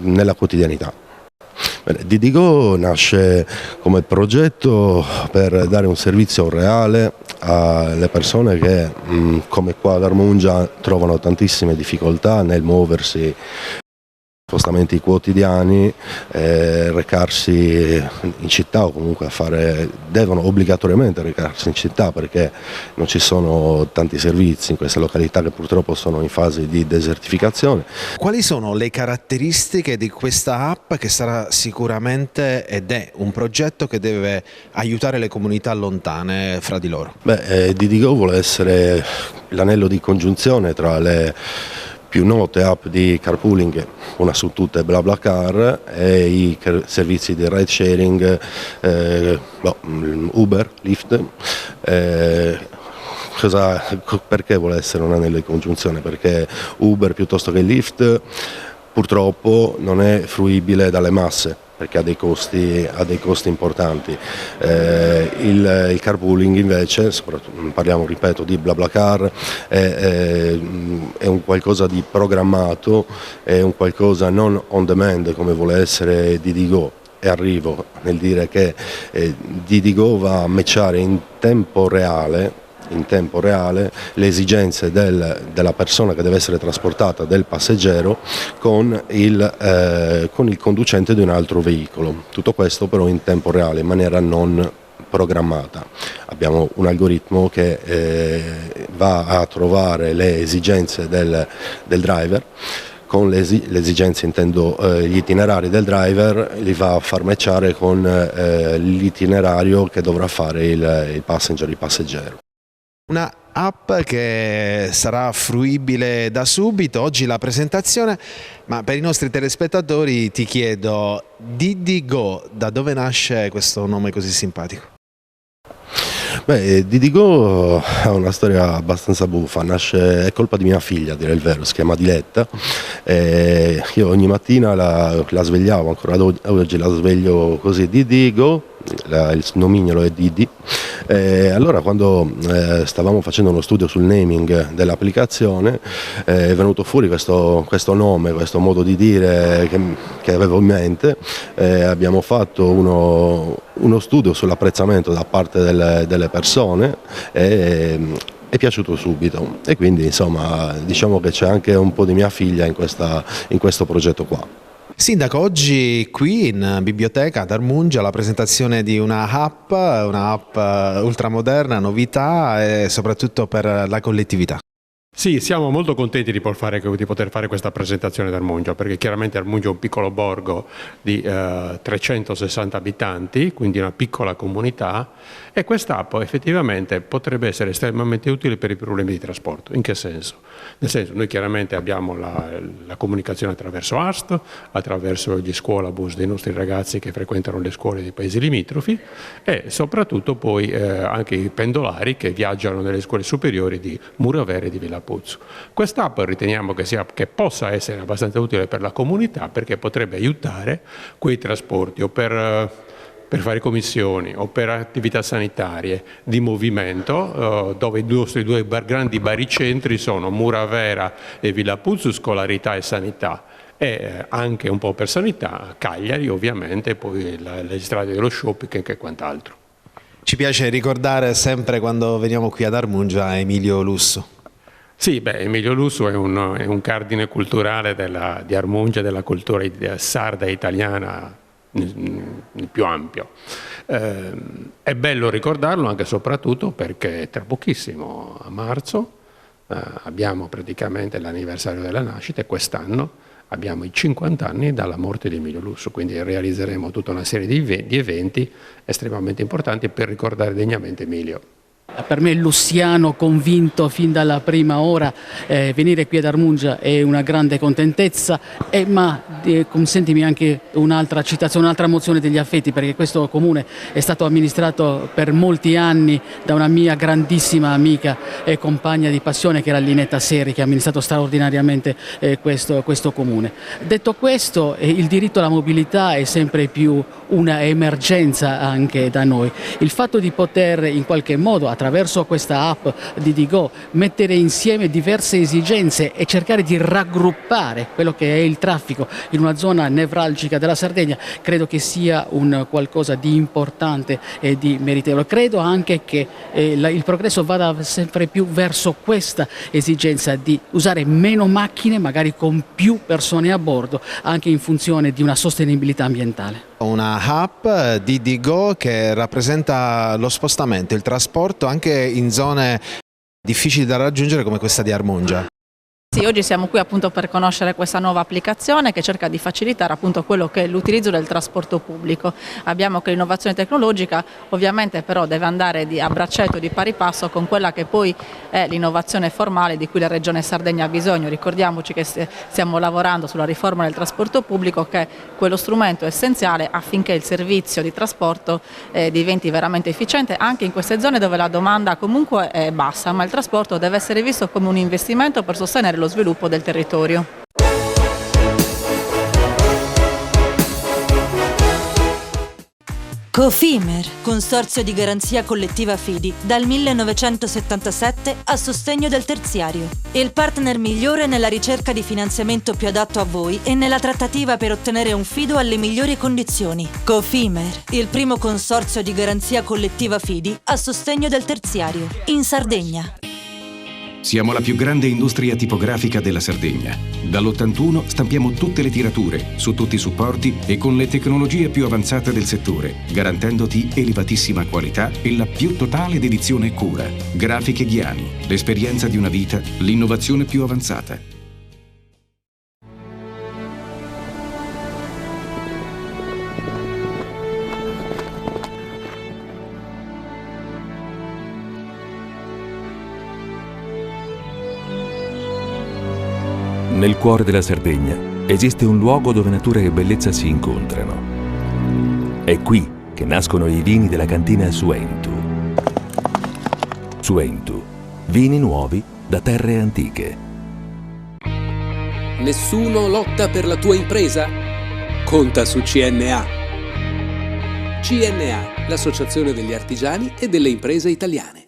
nella quotidianità. DiDiGo nasce come progetto per dare un servizio reale alle persone che, come qua ad Armungia, trovano tantissime difficoltà nel muoversi, spostamenti quotidiani, recarsi in città o comunque devono obbligatoriamente recarsi in città perché non ci sono tanti servizi in queste località che purtroppo sono in fase di desertificazione. Quali sono le caratteristiche di questa app che sarà sicuramente ed è un progetto che deve aiutare le comunità lontane fra di loro? DiDiGo vuole essere l'anello di congiunzione tra le più note app di carpooling, una su tutte BlaBlaCar, e i servizi di ride sharing, Uber, Lyft. Perché vuole essere un anello di congiunzione? Perché Uber piuttosto che Lyft purtroppo non è fruibile dalle masse, perché ha dei costi importanti. Il carpooling invece, parliamo ripeto di BlaBlaCar, è un qualcosa di programmato, è un qualcosa non on demand come vuole essere DiDiGo. E arrivo nel dire che DiDiGo va a matchare in tempo reale le esigenze della persona che deve essere trasportata, del passeggero, con il conducente di un altro veicolo. Tutto questo però in tempo reale, in maniera non programmata. Abbiamo un algoritmo che va a trovare le esigenze del driver. Con le esigenze intendo gli itinerari del driver, li va a far matchare con l'itinerario che dovrà fare il passeggero. Una app che sarà fruibile da subito, oggi la presentazione, ma per i nostri telespettatori ti chiedo, DiDiGo, da dove nasce questo nome così simpatico? DiDiGo ha una storia abbastanza buffa, è colpa di mia figlia, a dire il vero, si chiama Diletta, io ogni mattina la svegliavo, ancora oggi la sveglio così, DiDiGo, il nomignolo è Didi. Allora quando stavamo facendo uno studio sul naming dell'applicazione è venuto fuori questo nome, questo modo di dire che avevo in mente, abbiamo fatto uno studio sull'apprezzamento da parte delle persone e è piaciuto subito e quindi insomma diciamo che c'è anche un po' di mia figlia in questo progetto qua. Sindaco, oggi qui in biblioteca ad Armungia la presentazione di una app ultramoderna, novità e soprattutto per la collettività. Sì, siamo molto contenti di poter fare questa presentazione ad Armungia, perché chiaramente Armungia è un piccolo borgo di 360 abitanti, quindi una piccola comunità, e quest'app effettivamente potrebbe essere estremamente utile per i problemi di trasporto. In che senso? Nel senso, noi chiaramente abbiamo la comunicazione attraverso AST, attraverso gli scuolabus dei nostri ragazzi che frequentano le scuole dei paesi limitrofi e soprattutto poi anche i pendolari che viaggiano nelle scuole superiori di Muravere e di Villa Puzzo. Quest'app riteniamo che possa essere abbastanza utile per la comunità perché potrebbe aiutare quei trasporti o per fare commissioni o per attività sanitarie di movimento dove i nostri due grandi baricentri sono Muravera e Villa Puzzo, scolarità e sanità, e anche un po' per sanità Cagliari ovviamente, poi le strade dello shopping e quant'altro. Ci piace ricordare sempre quando veniamo qui ad Armungia Emilio Lussu. Sì, Emilio Lussu è un cardine culturale di Armungia, della cultura sarda e italiana il più ampio. È bello ricordarlo anche e soprattutto perché tra pochissimo, a marzo, abbiamo praticamente l'anniversario della nascita e quest'anno abbiamo i 50 anni dalla morte di Emilio Lussu, quindi realizzeremo tutta una serie di eventi estremamente importanti per ricordare degnamente Emilio. Per me lussiano convinto fin dalla prima ora, venire qui ad Armungia è una grande contentezza, ma consentimi anche un'altra citazione, un'altra mozione degli affetti, perché questo comune è stato amministrato per molti anni da una mia grandissima amica e compagna di passione che era Linetta Seri, che ha amministrato straordinariamente questo comune. Detto questo, il diritto alla mobilità è sempre più una emergenza anche da noi. Il fatto di poter in qualche modo attraverso questa app di Digo mettere insieme diverse esigenze e cercare di raggruppare quello che è il traffico in una zona nevralgica della Sardegna, credo che sia un qualcosa di importante e di meritevole. Credo anche che il progresso vada sempre più verso questa esigenza di usare meno macchine, magari con più persone a bordo, anche in funzione di una sostenibilità ambientale. Una app di Digo che rappresenta lo spostamento, il trasporto anche in zone difficili da raggiungere come questa di Armungia. Sì, oggi siamo qui appunto per conoscere questa nuova applicazione che cerca di facilitare appunto quello che è l'utilizzo del trasporto pubblico. Abbiamo che l'innovazione tecnologica ovviamente però deve andare a braccetto, di pari passo con quella che poi è l'innovazione formale di cui la Regione Sardegna ha bisogno. Ricordiamoci che stiamo lavorando sulla riforma del trasporto pubblico, che è quello strumento essenziale affinché il servizio di trasporto diventi veramente efficiente anche in queste zone dove la domanda comunque è bassa, ma il trasporto deve essere visto come un investimento per sostenere lo sviluppo del territorio. Cofimer, consorzio di garanzia collettiva Fidi, dal 1977 a sostegno del terziario. Il partner migliore nella ricerca di finanziamento più adatto a voi e nella trattativa per ottenere un fido alle migliori condizioni. Cofimer, il primo consorzio di garanzia collettiva Fidi a sostegno del terziario, in Sardegna. Siamo la più grande industria tipografica della Sardegna. Dall'81 stampiamo tutte le tirature, su tutti i supporti e con le tecnologie più avanzate del settore, garantendoti elevatissima qualità e la più totale dedizione e cura. Grafiche Ghiani, l'esperienza di una vita, l'innovazione più avanzata. Nel cuore della Sardegna esiste un luogo dove natura e bellezza si incontrano. È qui che nascono i vini della cantina Suentu. Suentu, vini nuovi da terre antiche. Nessuno lotta per la tua impresa? Conta su CNA. CNA, l'associazione degli artigiani e delle imprese italiane.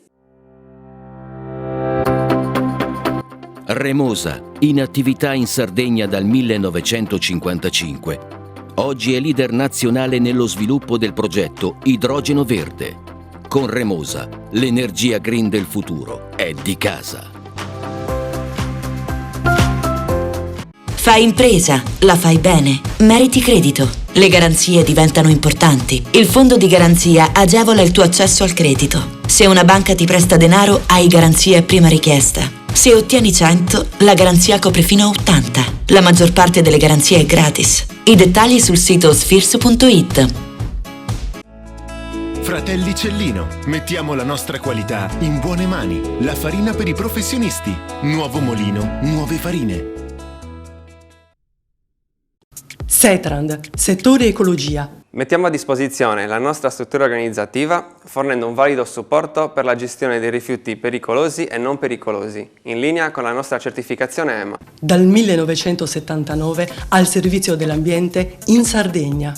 Remosa, in attività in Sardegna dal 1955. Oggi è leader nazionale nello sviluppo del progetto Idrogeno Verde. Con Remosa, l'energia green del futuro è di casa. Fai impresa, la fai bene, meriti credito. Le garanzie diventano importanti. Il fondo di garanzia agevola il tuo accesso al credito. Se una banca ti presta denaro, hai garanzia a prima richiesta. Se ottieni 100, la garanzia copre fino a 80. La maggior parte delle garanzie è gratis. I dettagli sul sito sfirso.it. Fratelli Cellino, mettiamo la nostra qualità in buone mani. La farina per i professionisti. Nuovo mulino, nuove farine. Setrand, settore ecologia. Mettiamo a disposizione la nostra struttura organizzativa fornendo un valido supporto per la gestione dei rifiuti pericolosi e non pericolosi, in linea con la nostra certificazione EMA. Dal 1979 al servizio dell'ambiente in Sardegna.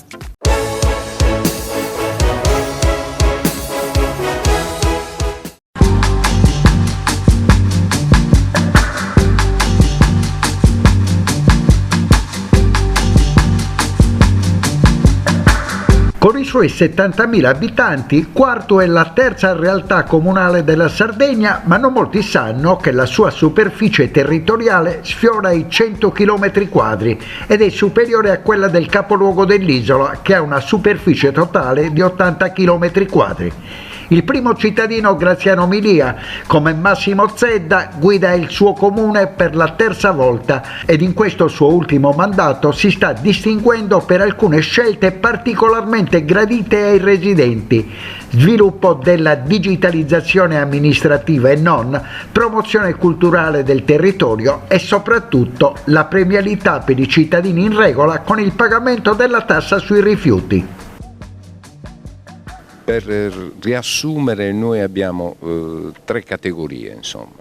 Con i suoi 70.000 abitanti, Quartu è la terza realtà comunale della Sardegna, ma non molti sanno che la sua superficie territoriale sfiora i 100 km² ed è superiore a quella del capoluogo dell'isola, che ha una superficie totale di 80 km². Il primo cittadino Graziano Milia, come Massimo Zedda, guida il suo comune per la terza volta ed in questo suo ultimo mandato si sta distinguendo per alcune scelte particolarmente gradite ai residenti: sviluppo della digitalizzazione amministrativa e non, promozione culturale del territorio e soprattutto la premialità per i cittadini in regola con il pagamento della tassa sui rifiuti. Per riassumere, noi abbiamo tre categorie, insomma.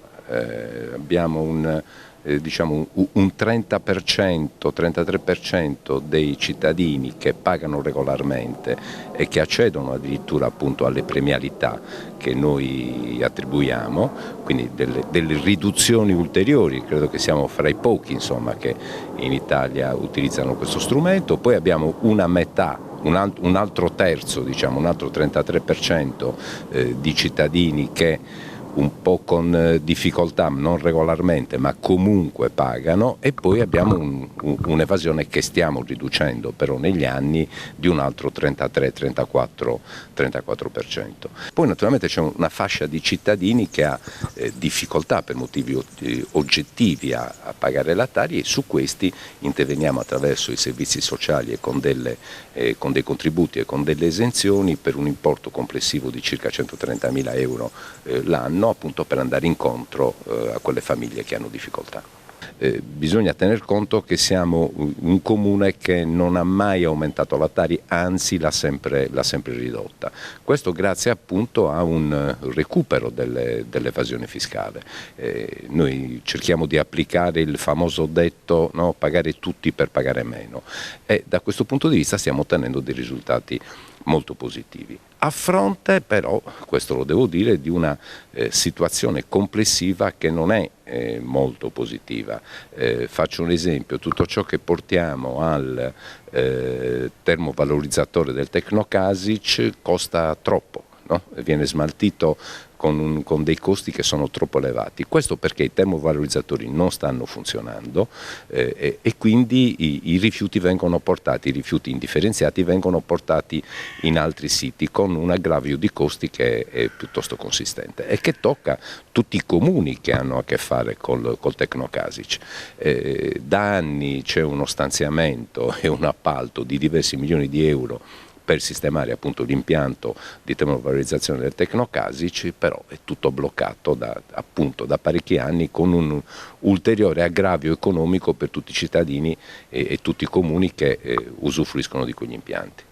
Abbiamo un 30%, 33% dei cittadini che pagano regolarmente e che accedono addirittura appunto alle premialità che noi attribuiamo, quindi delle riduzioni ulteriori, credo che siamo fra i pochi, insomma, che in Italia utilizzano questo strumento. Poi abbiamo una metà, un altro terzo, diciamo, un altro 33% di cittadini che un po' con difficoltà, non regolarmente, ma comunque pagano, e poi abbiamo un'evasione che stiamo riducendo però negli anni di un altro 33-34%. Poi naturalmente c'è una fascia di cittadini che ha difficoltà per motivi oggettivi a pagare la Tari, e su questi interveniamo attraverso i servizi sociali e con dei contributi e con delle esenzioni per un importo complessivo di circa 130.000 euro l'anno, appunto per andare incontro a quelle famiglie che hanno difficoltà. Bisogna tener conto che siamo un comune che non ha mai aumentato la Tari, anzi l'ha sempre ridotta. Questo grazie appunto a un recupero dell'evasione fiscale. Noi cerchiamo di applicare il famoso detto, no, pagare tutti per pagare meno, e da questo punto di vista stiamo ottenendo dei risultati molto positivi. A fronte però, questo lo devo dire, di una situazione complessiva che non è molto positiva. Faccio un esempio: tutto ciò che portiamo al termovalorizzatore del Tecnocasic costa troppo, no? Viene smaltito con dei costi che sono troppo elevati. Questo perché i termovalorizzatori non stanno funzionando e quindi i rifiuti vengono portati, i rifiuti indifferenziati vengono portati in altri siti con un aggravio di costi che è piuttosto consistente e che tocca tutti i comuni che hanno a che fare col Tecnocasic. Da anni c'è uno stanziamento e un appalto di diversi milioni di euro per sistemare appunto l'impianto di termovalorizzazione del Tecnocasic, però è tutto bloccato da parecchi anni, con un ulteriore aggravio economico per tutti i cittadini e tutti i comuni che usufruiscono di quegli impianti.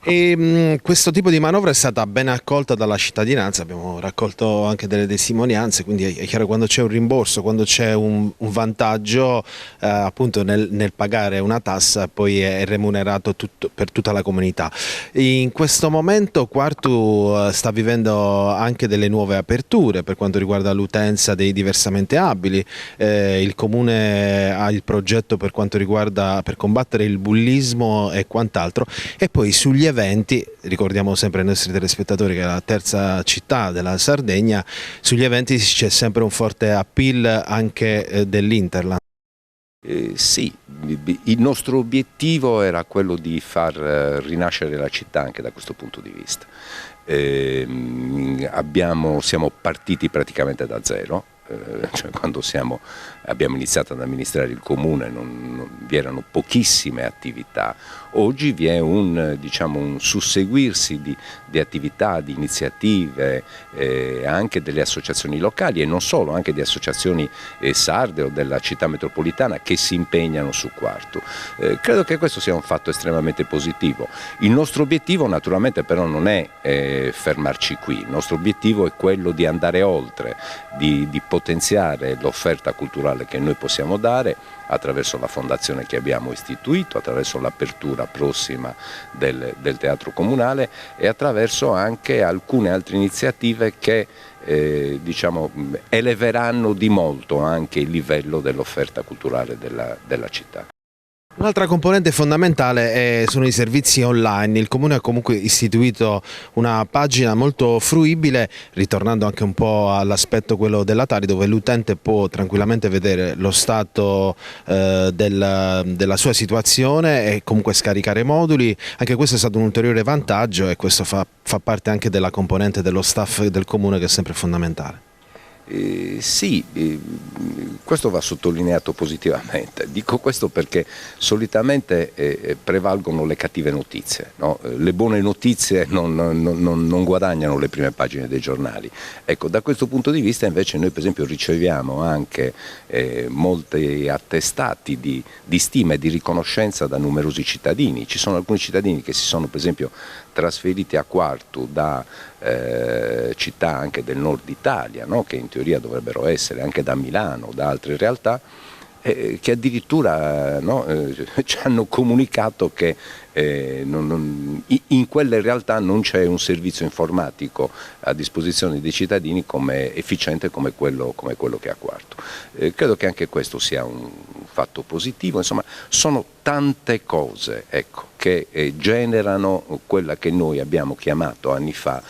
E questo tipo di manovra è stata ben accolta dalla cittadinanza, abbiamo raccolto anche delle testimonianze, quindi è chiaro, quando c'è un rimborso, quando c'è un vantaggio appunto nel pagare una tassa, poi è remunerato per tutta la comunità. In questo momento Quartu sta vivendo anche delle nuove aperture per quanto riguarda l'utenza dei diversamente abili. Il comune ha il progetto per quanto riguarda per combattere il bullismo e quant'altro, e poi sugli eventi, ricordiamo sempre ai nostri telespettatori che è la terza città della Sardegna, sugli eventi c'è sempre un forte appeal anche dell'Interland. Sì, il nostro obiettivo era quello di far rinascere la città anche da questo punto di vista. Siamo partiti praticamente da zero. Cioè, quando abbiamo iniziato ad amministrare il comune vi erano pochissime attività. Oggi vi è un susseguirsi di attività, di iniziative, anche delle associazioni locali e non solo, anche di associazioni sarde o della città metropolitana che si impegnano su Quartu. Credo che questo sia un fatto estremamente positivo. Il nostro obiettivo naturalmente però non è fermarci qui, il nostro obiettivo è quello di andare oltre, di potenziare l'offerta culturale che noi possiamo dare attraverso la fondazione che abbiamo istituito, attraverso l'apertura prossima del teatro comunale e attraverso anche alcune altre iniziative che eleveranno di molto anche il livello dell'offerta culturale della città. Un'altra componente fondamentale sono i servizi online. Il Comune ha comunque istituito una pagina molto fruibile, ritornando anche un po' all'aspetto quello della Tari, dove l'utente può tranquillamente vedere lo stato della sua situazione e comunque scaricare moduli. Anche questo è stato un ulteriore vantaggio e questo fa parte anche della componente dello staff del Comune, che è sempre fondamentale. Sì, questo va sottolineato positivamente. Dico questo perché solitamente prevalgono le cattive notizie, no? Le buone notizie non guadagnano le prime pagine dei giornali. Ecco, da questo punto di vista invece noi per esempio riceviamo anche molti attestati di stima e di riconoscenza da numerosi cittadini. Ci sono alcuni cittadini che si sono per esempio trasferiti a Quartu da città anche del nord Italia, no? Che in teoria dovrebbero essere anche da Milano, da altre realtà, che addirittura ci hanno comunicato che in quelle realtà non c'è un servizio informatico a disposizione dei cittadini come efficiente come quello che è a Quartu. Credo che anche questo sia un fatto positivo. Insomma, sono tante cose, ecco, che generano quella che noi abbiamo chiamato anni fa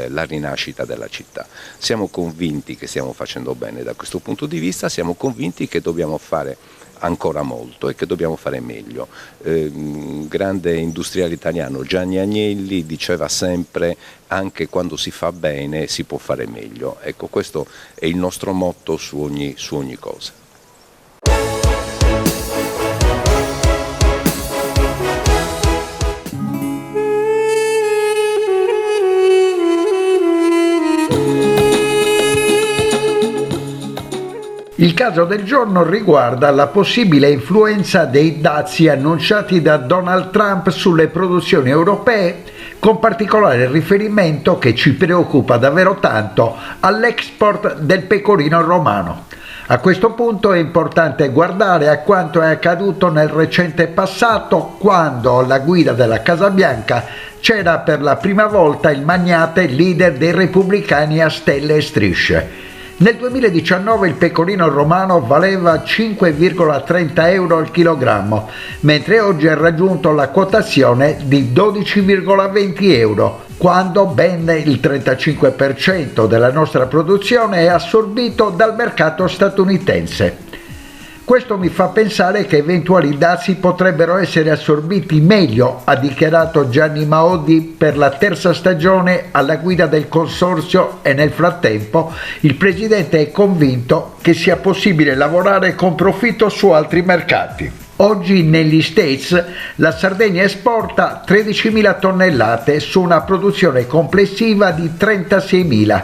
la rinascita della città. Siamo convinti che stiamo facendo bene da questo punto di vista, siamo convinti che dobbiamo fare ancora molto e che dobbiamo fare meglio. Un grande industriale italiano, Gianni Agnelli, diceva sempre: anche quando si fa bene si può fare meglio. Ecco, questo è il nostro motto su ogni cosa. Il caso del giorno riguarda la possibile influenza dei dazi annunciati da Donald Trump sulle produzioni europee, con particolare riferimento, che ci preoccupa davvero tanto, all'export del pecorino romano. A questo punto è importante guardare a quanto è accaduto nel recente passato, quando alla guida della Casa Bianca c'era per la prima volta il magnate leader dei repubblicani a stelle e strisce. Nel 2019 il pecorino romano valeva 5,30 euro al chilogrammo, mentre oggi ha raggiunto la quotazione di 12,20 euro, quando ben il 35% della nostra produzione è assorbito dal mercato statunitense. Questo mi fa pensare che eventuali dazi potrebbero essere assorbiti meglio, ha dichiarato Gianni Maodi per la terza stagione alla guida del consorzio, e nel frattempo il presidente è convinto che sia possibile lavorare con profitto su altri mercati. Oggi negli States la Sardegna esporta 13.000 tonnellate su una produzione complessiva di 36.000.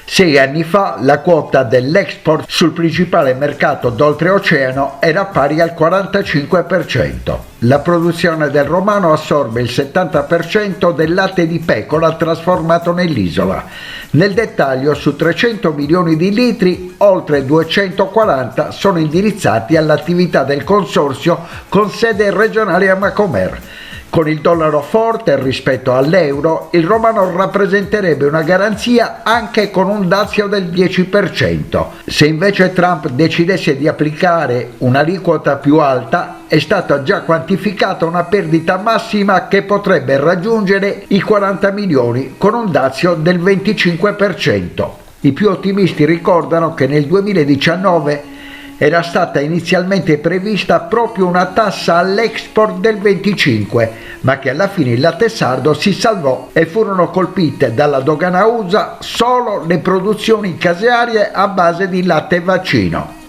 6 anni fa la quota dell'export sul principale mercato d'oltreoceano era pari al 45%. La produzione del romano assorbe il 70% del latte di pecora trasformato nell'isola. Nel dettaglio, su 300 milioni di litri, oltre 240 sono indirizzati all'attività del consorzio con sede regionale a Macomer. Con il dollaro forte rispetto all'euro, il romano rappresenterebbe una garanzia anche con un dazio del 10%. Se invece Trump decidesse di applicare un'aliquota più alta, è stata già quantificata una perdita massima che potrebbe raggiungere i 40 milioni con un dazio del 25%. I più ottimisti ricordano che nel 2019 era stata inizialmente prevista proprio una tassa all'export del 25%, ma che alla fine il latte sardo si salvò e furono colpite dalla dogana USA solo le produzioni casearie a base di latte vaccino.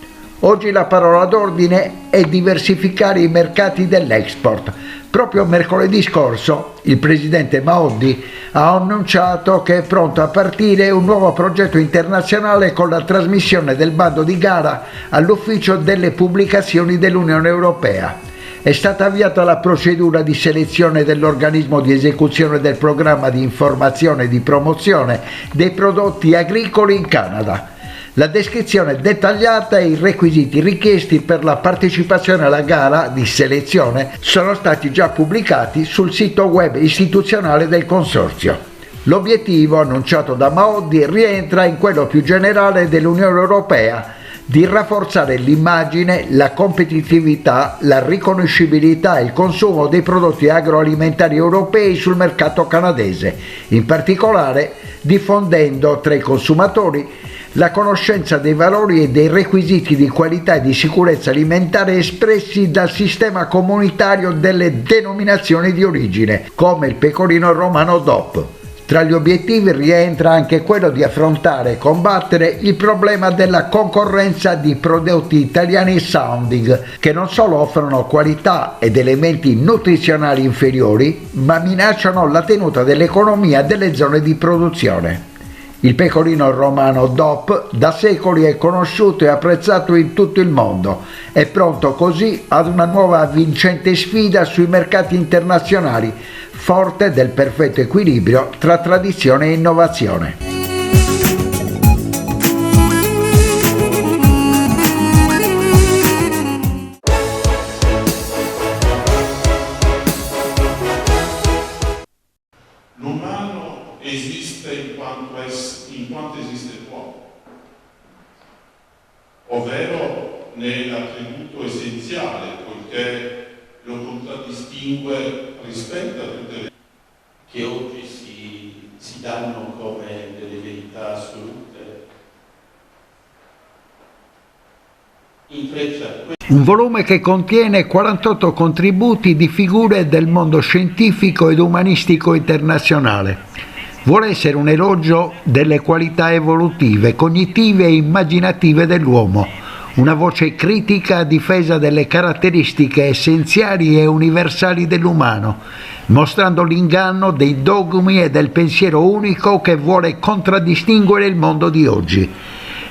Oggi la parola d'ordine è diversificare i mercati dell'export. Proprio mercoledì scorso il presidente Maodi ha annunciato che è pronto a partire un nuovo progetto internazionale con la trasmissione del bando di gara all'Ufficio delle Pubblicazioni dell'Unione Europea. È stata avviata la procedura di selezione dell'organismo di esecuzione del programma di informazione e di promozione dei prodotti agricoli in Canada. La descrizione dettagliata e i requisiti richiesti per la partecipazione alla gara di selezione sono stati già pubblicati sul sito web istituzionale del consorzio. L'obiettivo, annunciato da Maodi, rientra in quello più generale dell'Unione Europea di rafforzare l'immagine, la competitività, la riconoscibilità e il consumo dei prodotti agroalimentari europei sul mercato canadese, in particolare diffondendo tra i consumatori la conoscenza dei valori e dei requisiti di qualità e di sicurezza alimentare espressi dal sistema comunitario delle denominazioni di origine, come il pecorino romano DOP. Tra gli obiettivi rientra anche quello di affrontare e combattere il problema della concorrenza di prodotti italiani sounding, che non solo offrono qualità ed elementi nutrizionali inferiori, ma minacciano la tenuta dell'economia delle zone di produzione. Il pecorino romano DOP da secoli è conosciuto e apprezzato in tutto il mondo, è pronto così ad una nuova vincente sfida sui mercati internazionali, forte del perfetto equilibrio tra tradizione e innovazione. L'umano esiste in quanto esiste l'uomo, ovvero nell'attributo essenziale, poiché lo contraddistingue rispetto a tutte le che oggi si danno come delle verità assolute. Un volume che contiene 48 contributi di figure del mondo scientifico ed umanistico internazionale. Vuole essere un elogio delle qualità evolutive, cognitive e immaginative dell'uomo, una voce critica a difesa delle caratteristiche essenziali e universali dell'umano, mostrando l'inganno dei dogmi e del pensiero unico che vuole contraddistinguere il mondo di oggi.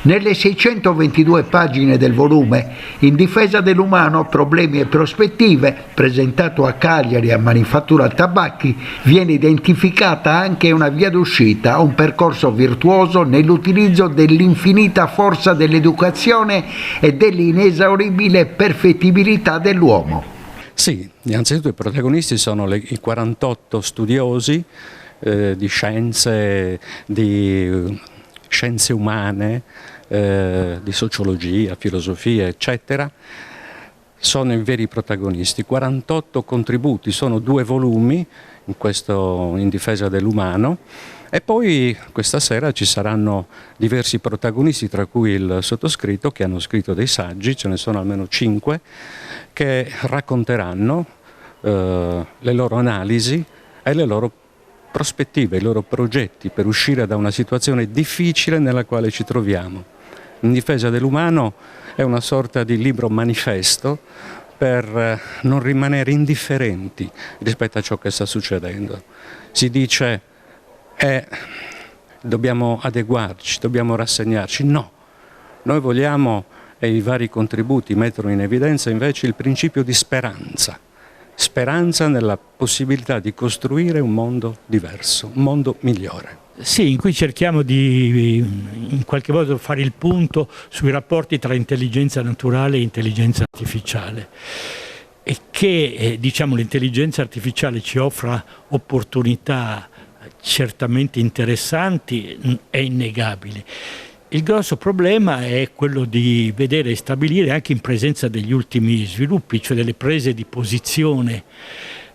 Nelle 622 pagine del volume, In difesa dell'umano, problemi e prospettive, presentato a Cagliari a Manifattura Tabacchi, viene identificata anche una via d'uscita, un percorso virtuoso nell'utilizzo dell'infinita forza dell'educazione e dell'inesauribile perfettibilità dell'uomo. Sì, innanzitutto i protagonisti sono i 48 studiosi di scienze umane, di sociologia, filosofia, eccetera, sono i veri protagonisti. 48 contributi, sono 2 volumi in difesa dell'umano, e poi questa sera ci saranno diversi protagonisti, tra cui il sottoscritto, che hanno scritto dei saggi, ce ne sono almeno 5, che racconteranno le loro analisi e le loro prospettive, i loro progetti per uscire da una situazione difficile nella quale ci troviamo. In difesa dell'umano è una sorta di libro manifesto per non rimanere indifferenti rispetto a ciò che sta succedendo. Si dice dobbiamo adeguarci, dobbiamo rassegnarci. No, noi vogliamo, e i vari contributi mettono in evidenza invece il principio di speranza. Speranza nella possibilità di costruire un mondo diverso, un mondo migliore. Sì, in cui cerchiamo di in qualche modo fare il punto sui rapporti tra intelligenza naturale e intelligenza artificiale, e che l'intelligenza artificiale ci offra opportunità certamente interessanti, è innegabile. Il grosso problema è quello di vedere e stabilire, anche in presenza degli ultimi sviluppi, cioè delle prese di posizione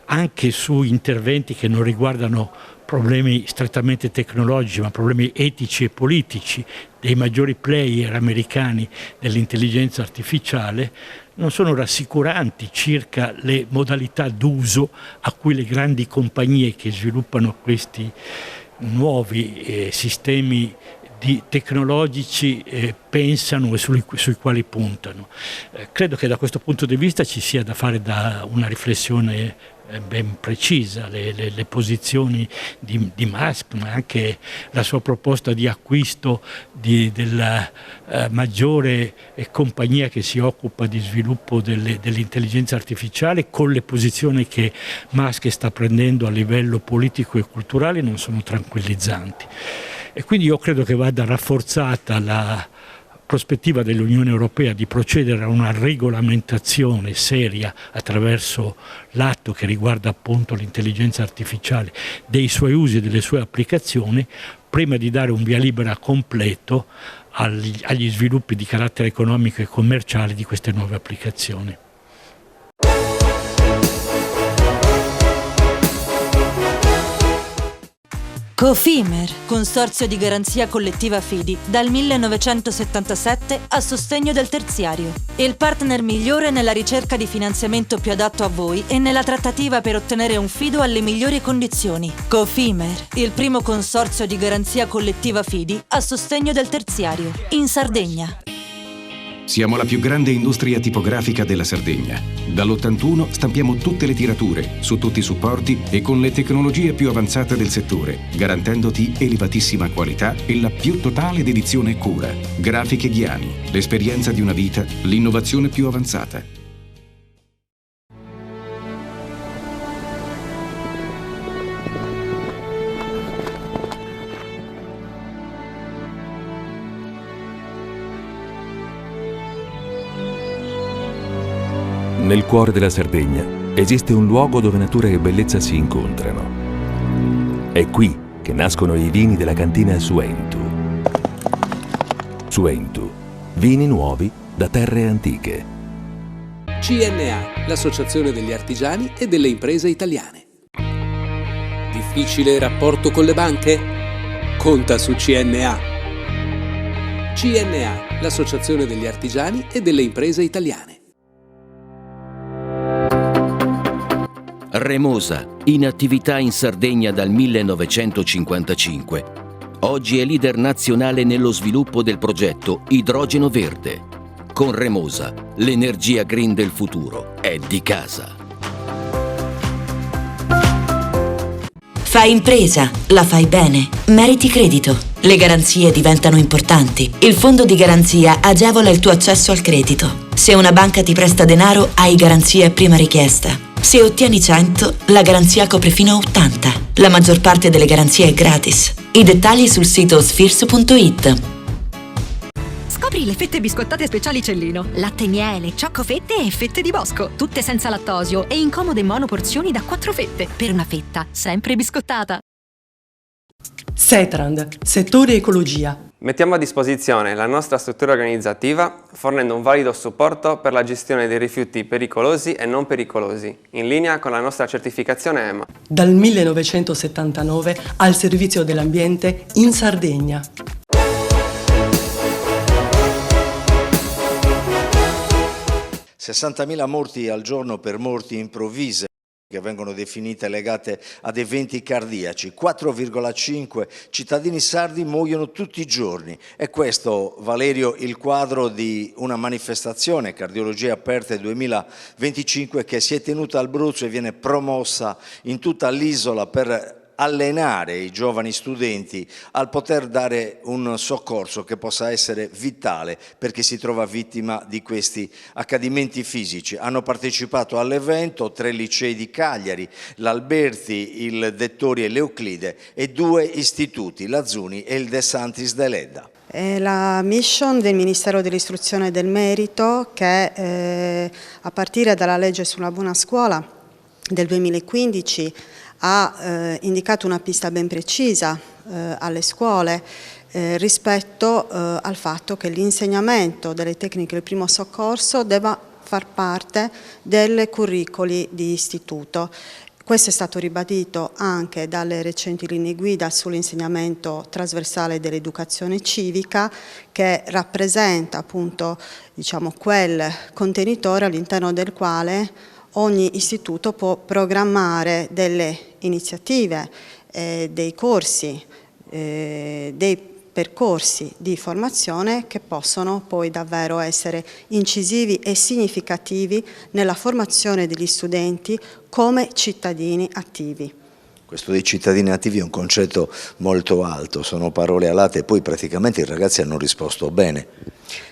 anche su interventi che non riguardano problemi strettamente tecnologici, ma problemi etici e politici dei maggiori player americani dell'intelligenza artificiale, non sono rassicuranti circa le modalità d'uso a cui le grandi compagnie che sviluppano questi nuovi sistemi tecnologici pensano e sui quali puntano. Credo che da questo punto di vista ci sia da fare una riflessione ben precisa, le posizioni di Musk, ma anche la sua proposta di acquisto della maggiore compagnia che si occupa di sviluppo dell'intelligenza artificiale, con le posizioni che Musk sta prendendo a livello politico e culturale, non sono tranquillizzanti. E quindi io credo che vada rafforzata la prospettiva dell'Unione Europea di procedere a una regolamentazione seria attraverso l'atto che riguarda appunto l'intelligenza artificiale, dei suoi usi e delle sue applicazioni, prima di dare un via libera completo agli sviluppi di carattere economico e commerciale di queste nuove applicazioni. Cofimer, consorzio di garanzia collettiva Fidi, dal 1977 a sostegno del terziario. Il partner migliore nella ricerca di finanziamento più adatto a voi e nella trattativa per ottenere un fido alle migliori condizioni. Cofimer, il primo consorzio di garanzia collettiva Fidi a sostegno del terziario, in Sardegna. Siamo la più grande industria tipografica della Sardegna. Dall'81 stampiamo tutte le tirature, su tutti i supporti e con le tecnologie più avanzate del settore, garantendoti elevatissima qualità e la più totale dedizione e cura. Grafiche Ghiani, l'esperienza di una vita, l'innovazione più avanzata. Nel cuore della Sardegna esiste un luogo dove natura e bellezza si incontrano. È qui che nascono i vini della cantina Suentu. Suentu, vini nuovi da terre antiche. CNA, l'associazione degli artigiani e delle imprese italiane. Difficile rapporto con le banche? Conta su CNA. CNA, l'associazione degli artigiani e delle imprese italiane. Remosa, in attività in Sardegna dal 1955. Oggi è leader nazionale nello sviluppo del progetto Idrogeno Verde. Con Remosa, l'energia green del futuro è di casa. Fai impresa, la fai bene, meriti credito. Le garanzie diventano importanti. Il fondo di garanzia agevola il tuo accesso al credito. Se una banca ti presta denaro, hai garanzia a prima richiesta. Se ottieni 100, la garanzia copre fino a 80. La maggior parte delle garanzie è gratis. I dettagli sul sito sfirso.it. Scopri le fette biscottate speciali Cellino. Latte e miele, cioccolafette e fette di bosco. Tutte senza lattosio e in comode monoporzioni da 4 fette. Per una fetta sempre biscottata. Setrand, settore ecologia. Mettiamo a disposizione la nostra struttura organizzativa fornendo un valido supporto per la gestione dei rifiuti pericolosi e non pericolosi, in linea con la nostra certificazione EMA. Dal 1979 al servizio dell'ambiente in Sardegna. $60.000 morti al giorno per morti improvvise, che vengono definite legate ad eventi cardiaci. 4,5 cittadini sardi muoiono tutti i giorni. E questo, Valerio, il quadro di una manifestazione Cardiologie Aperte 2025 che si è tenuta al Abruzzo e viene promossa in tutta l'isola per allenare i giovani studenti al poter dare un soccorso che possa essere vitale per chi si trova vittima di questi accadimenti fisici. Hanno partecipato all'evento 3 licei di Cagliari, l'Alberti, il Dettori e l'Euclide e 2 istituti, l'Azzuni e il De Santis de Ledda. È la mission del Ministero dell'Istruzione e del Merito che a partire dalla legge sulla buona scuola del 2015 ha indicato una pista ben precisa alle scuole rispetto al fatto che l'insegnamento delle tecniche del primo soccorso debba far parte delle curricoli di istituto. Questo è stato ribadito anche dalle recenti linee guida sull'insegnamento trasversale dell'educazione civica, che rappresenta appunto, diciamo, quel contenitore all'interno del quale ogni istituto può programmare delle iniziative, dei corsi, dei percorsi di formazione che possono poi davvero essere incisivi e significativi nella formazione degli studenti come cittadini attivi. Questo dei cittadini attivi è un concetto molto alto, sono parole alate e poi praticamente i ragazzi hanno risposto bene.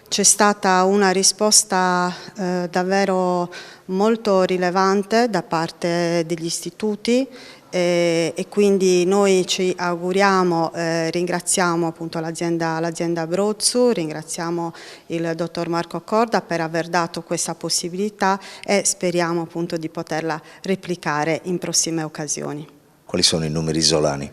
C'è stata una risposta davvero molto rilevante da parte degli istituti e quindi noi ci auguriamo, ringraziamo appunto l'azienda Abruzzo, ringraziamo il dottor Marco Corda per aver dato questa possibilità e speriamo appunto di poterla replicare in prossime occasioni. Quali sono i numeri isolani?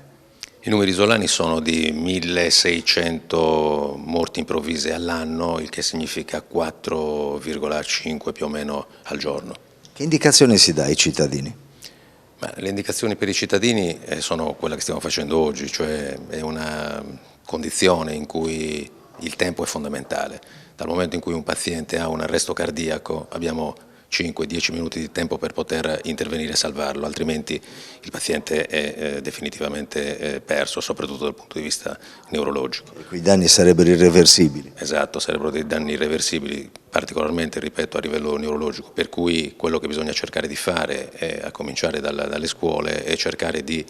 I numeri isolani sono di 1600 morti improvvise all'anno, il che significa 4,5 più o meno al giorno. Che indicazioni si dà ai cittadini? Le indicazioni per i cittadini sono quelle che stiamo facendo oggi, cioè è una condizione in cui il tempo è fondamentale. Dal momento in cui un paziente ha un arresto cardiaco abbiamo 5-10 minuti di tempo per poter intervenire e salvarlo, altrimenti il paziente è definitivamente perso, soprattutto dal punto di vista neurologico. E quei danni sarebbero irreversibili? Esatto, sarebbero dei danni irreversibili, particolarmente, ripeto, a livello neurologico, per cui quello che bisogna cercare di fare, a cominciare dalle scuole, è cercare di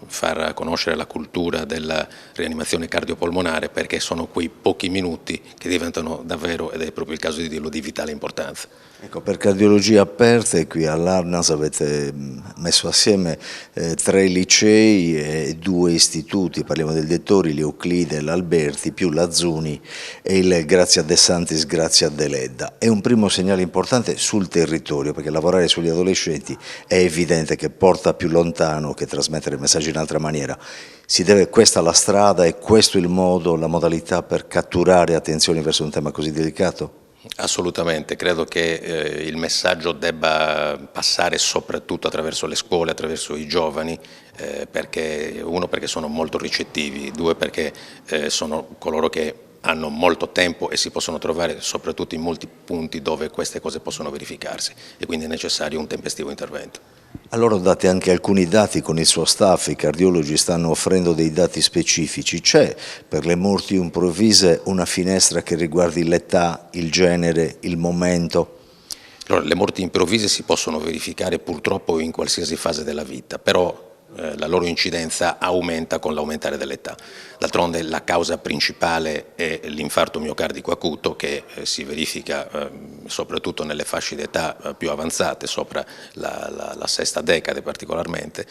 far conoscere la cultura della rianimazione cardiopolmonare, perché sono quei pochi minuti che diventano davvero, ed è proprio il caso di dirlo, di vitale importanza. Ecco, per cardiologia aperte qui all'Arnas avete messo assieme 3 licei e 2 istituti, parliamo del Dettori, l'Euclide, l'Alberti, più l'Azzuni e il Grazia De Santis, Grazia Deledda. È un primo segnale importante sul territorio, perché lavorare sugli adolescenti è evidente che porta più lontano che trasmettere messaggi in altra maniera. Si deve questa alla strada e questo il modo, la modalità per catturare attenzioni verso un tema così delicato? Assolutamente, credo che il messaggio debba passare soprattutto attraverso le scuole, attraverso i giovani, perché sono molto ricettivi, 2 perché sono coloro che hanno molto tempo e si possono trovare soprattutto in molti punti dove queste cose possono verificarsi e quindi è necessario un tempestivo intervento. Allora date anche alcuni dati con il suo staff, i cardiologi stanno offrendo dei dati specifici. C'è per le morti improvvise una finestra che riguardi l'età, il genere, il momento? Allora, le morti improvvise si possono verificare purtroppo in qualsiasi fase della vita, però la loro incidenza aumenta con l'aumentare dell'età. D'altronde la causa principale è l'infarto miocardico acuto che si verifica soprattutto nelle fasce d'età più avanzate, sopra la sesta decade particolarmente.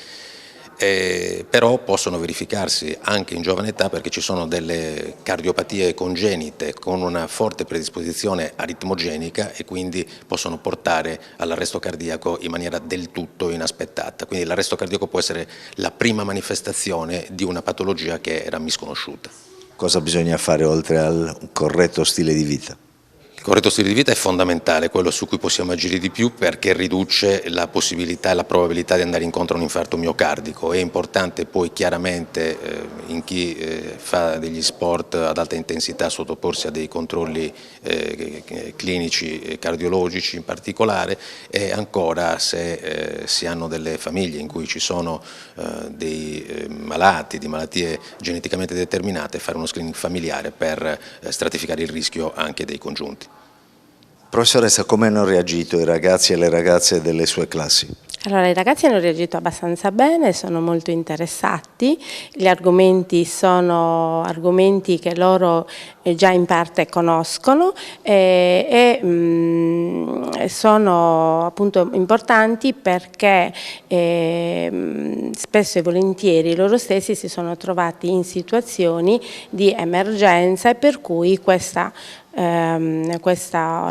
Però possono verificarsi anche in giovane età perché ci sono delle cardiopatie congenite con una forte predisposizione aritmogenica e quindi possono portare all'arresto cardiaco in maniera del tutto inaspettata. Quindi l'arresto cardiaco può essere la prima manifestazione di una patologia che era misconosciuta. Cosa bisogna fare oltre al corretto stile di vita? Il corretto stile di vita è fondamentale, quello su cui possiamo agire di più perché riduce la possibilità e la probabilità di andare incontro a un infarto miocardico. È importante poi chiaramente in chi fa degli sport ad alta intensità sottoporsi a dei controlli clinici e cardiologici in particolare e ancora se si hanno delle famiglie in cui ci sono dei malati di malattie geneticamente determinate, fare uno screening familiare per stratificare il rischio anche dei congiunti. Professoressa, come hanno reagito i ragazzi e le ragazze delle sue classi? Allora, i ragazzi hanno reagito abbastanza bene, sono molto interessati, gli argomenti sono argomenti che loro già in parte conoscono e sono appunto importanti perché spesso e volentieri loro stessi si sono trovati in situazioni di emergenza e per cui questo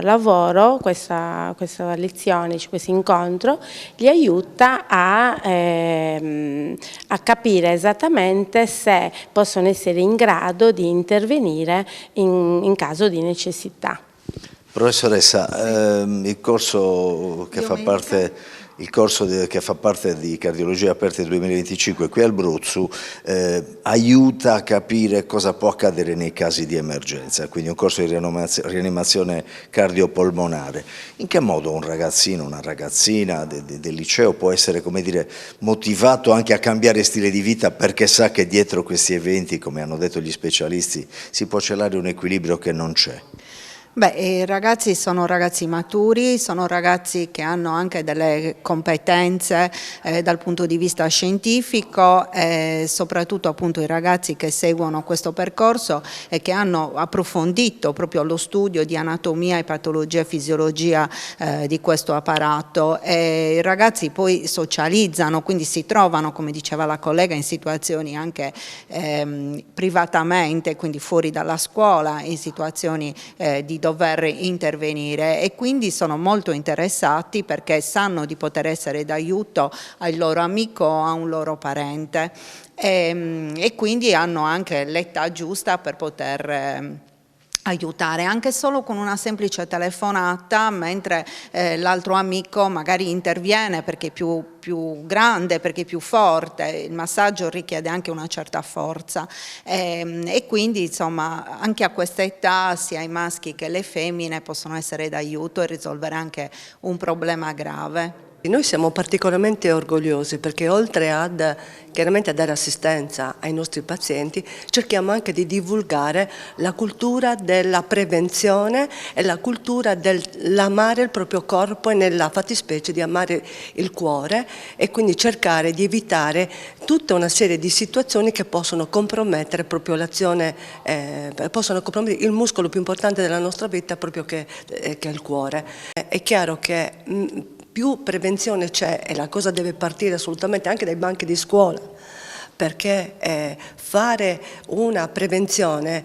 lavoro, questa lezione, questo incontro li aiuta a capire esattamente se possono essere in grado di intervenire in caso di necessità. Professoressa, il corso che fa parte di Cardiologia Aperta 2025 qui al Bruzzu aiuta a capire cosa può accadere nei casi di emergenza, quindi un corso di rianimazione cardiopolmonare. In che modo un ragazzino, una ragazzina del liceo può essere, come dire, motivato anche a cambiare stile di vita perché sa che dietro questi eventi, come hanno detto gli specialisti, si può celare un equilibrio che non c'è? Beh, i ragazzi sono ragazzi maturi, sono ragazzi che hanno anche delle competenze dal punto di vista scientifico e soprattutto appunto i ragazzi che seguono questo percorso e che hanno approfondito proprio lo studio di anatomia e patologia e fisiologia di questo apparato e i ragazzi poi socializzano, quindi si trovano, come diceva la collega, in situazioni anche privatamente, quindi fuori dalla scuola, in situazioni di dover intervenire, e quindi sono molto interessati perché sanno di poter essere d'aiuto al loro amico o a un loro parente, e quindi hanno anche l'età giusta per poter aiutare, anche solo con una semplice telefonata, mentre l'altro amico magari interviene perché è più grande, perché è più forte. Il massaggio richiede anche una certa forza, e quindi insomma anche a questa età sia i maschi che le femmine possono essere d'aiuto e risolvere anche un problema grave. Noi siamo particolarmente orgogliosi perché oltre ad chiaramente a dare assistenza ai nostri pazienti, cerchiamo anche di divulgare la cultura della prevenzione e la cultura dell'amare il proprio corpo, e nella fattispecie di amare il cuore, e quindi cercare di evitare tutta una serie di situazioni che possono compromettere proprio l'azione, possono compromettere il muscolo più importante della nostra vita, proprio che è il cuore. È chiaro che più prevenzione c'è, e la cosa deve partire assolutamente anche dai banchi di scuola, perché fare una prevenzione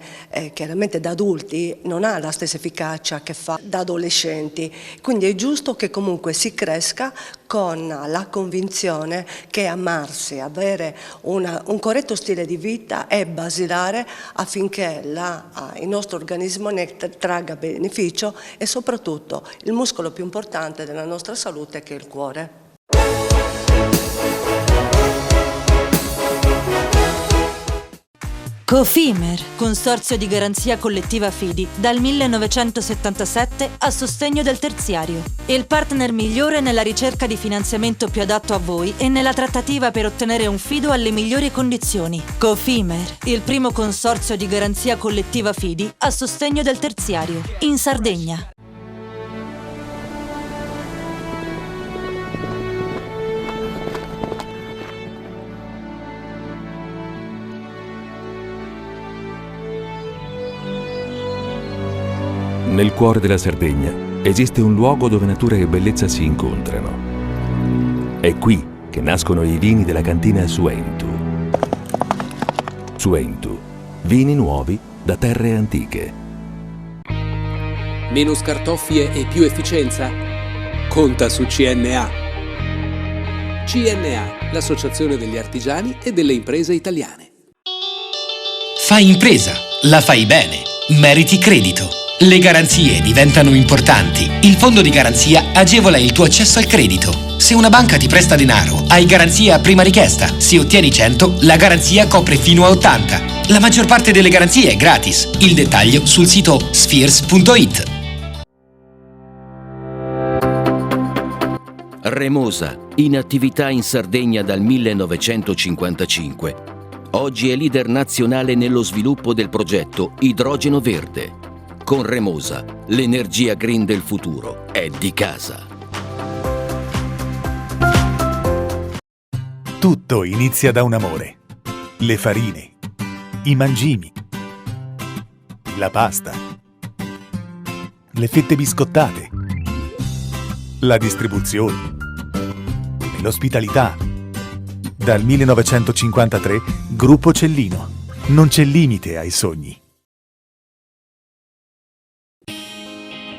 chiaramente da adulti non ha la stessa efficacia che fa da adolescenti, quindi è giusto che comunque si cresca con la convinzione che amarsi, avere un corretto stile di vita è basilare affinché il nostro organismo ne tragga beneficio, e soprattutto il muscolo più importante della nostra salute, che è il cuore. Cofimer, consorzio di garanzia collettiva Fidi, dal 1977 a sostegno del terziario. Il partner migliore nella ricerca di finanziamento più adatto a voi e nella trattativa per ottenere un fido alle migliori condizioni. Cofimer, il primo consorzio di garanzia collettiva Fidi a sostegno del terziario, in Sardegna. Nel cuore della Sardegna esiste un luogo dove natura e bellezza si incontrano. È qui che nascono i vini della cantina Suentu. Suentu, vini nuovi da terre antiche. Meno scartoffie e più efficienza? Conta su CNA. CNA, l'associazione degli artigiani e delle imprese italiane. Fai impresa, la fai bene, meriti credito. Le garanzie diventano importanti. Il fondo di garanzia agevola il tuo accesso al credito. Se una banca ti presta denaro, hai garanzia a prima richiesta. Se ottieni 100, la garanzia copre fino a 80. La maggior parte delle garanzie è gratis. Il dettaglio sul sito spheres.it. Remosa, in attività in Sardegna dal 1955. Oggi è leader nazionale nello sviluppo del progetto Idrogeno Verde. Con Remosa, l'energia green del futuro è di casa. Tutto inizia da un amore. Le farine, i mangimi, la pasta, le fette biscottate, la distribuzione e l'ospitalità. Dal 1953, Gruppo Cellino. Non c'è limite ai sogni.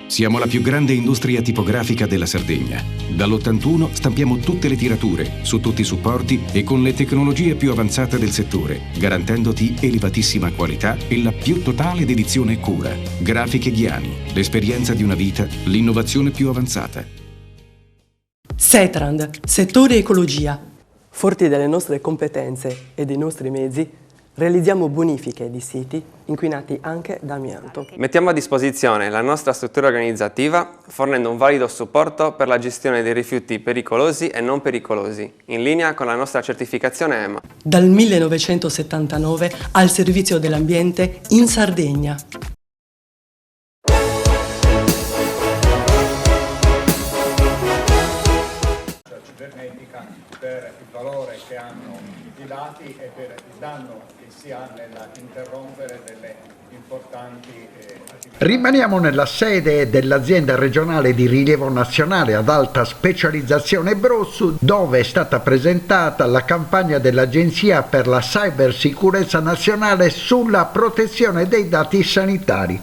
Siamo la più grande industria tipografica della Sardegna. Dall'81 stampiamo tutte le tirature, su tutti i supporti e con le tecnologie più avanzate del settore, garantendoti elevatissima qualità e la più totale dedizione e cura. Grafiche Ghiani, l'esperienza di una vita, l'innovazione più avanzata. Setrand, settore ecologia. Forti delle nostre competenze e dei nostri mezzi, realizziamo bonifiche di siti inquinati anche da amianto. Mettiamo a disposizione la nostra struttura organizzativa fornendo un valido supporto per la gestione dei rifiuti pericolosi e non pericolosi, in linea con la nostra certificazione EMA. Dal 1979 al servizio dell'ambiente in Sardegna. Cibernetica per il valore che hanno i dati e per il danno che si ha nell'interrompere delle importanti attività. Rimaniamo nella sede dell'azienda regionale di rilievo nazionale ad alta specializzazione Brossu, dove è stata presentata la campagna dell'Agenzia per la Cybersicurezza Nazionale sulla protezione dei dati sanitari.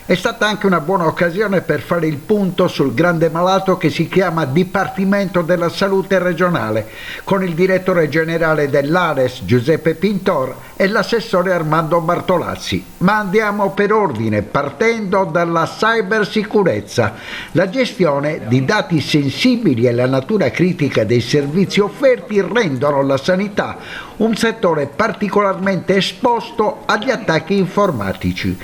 È stata anche una buona occasione per fare il punto sul grande malato che si chiama Dipartimento della Salute regionale, con il direttore generale dell'ARES Giuseppe Pintor e l'assessore Armando Bartolazzi. Ma andiamo per ordine, partendo dalla cybersicurezza. La gestione di dati sensibili e la natura critica dei servizi offerti rendono la sanità un settore particolarmente esposto agli attacchi informatici.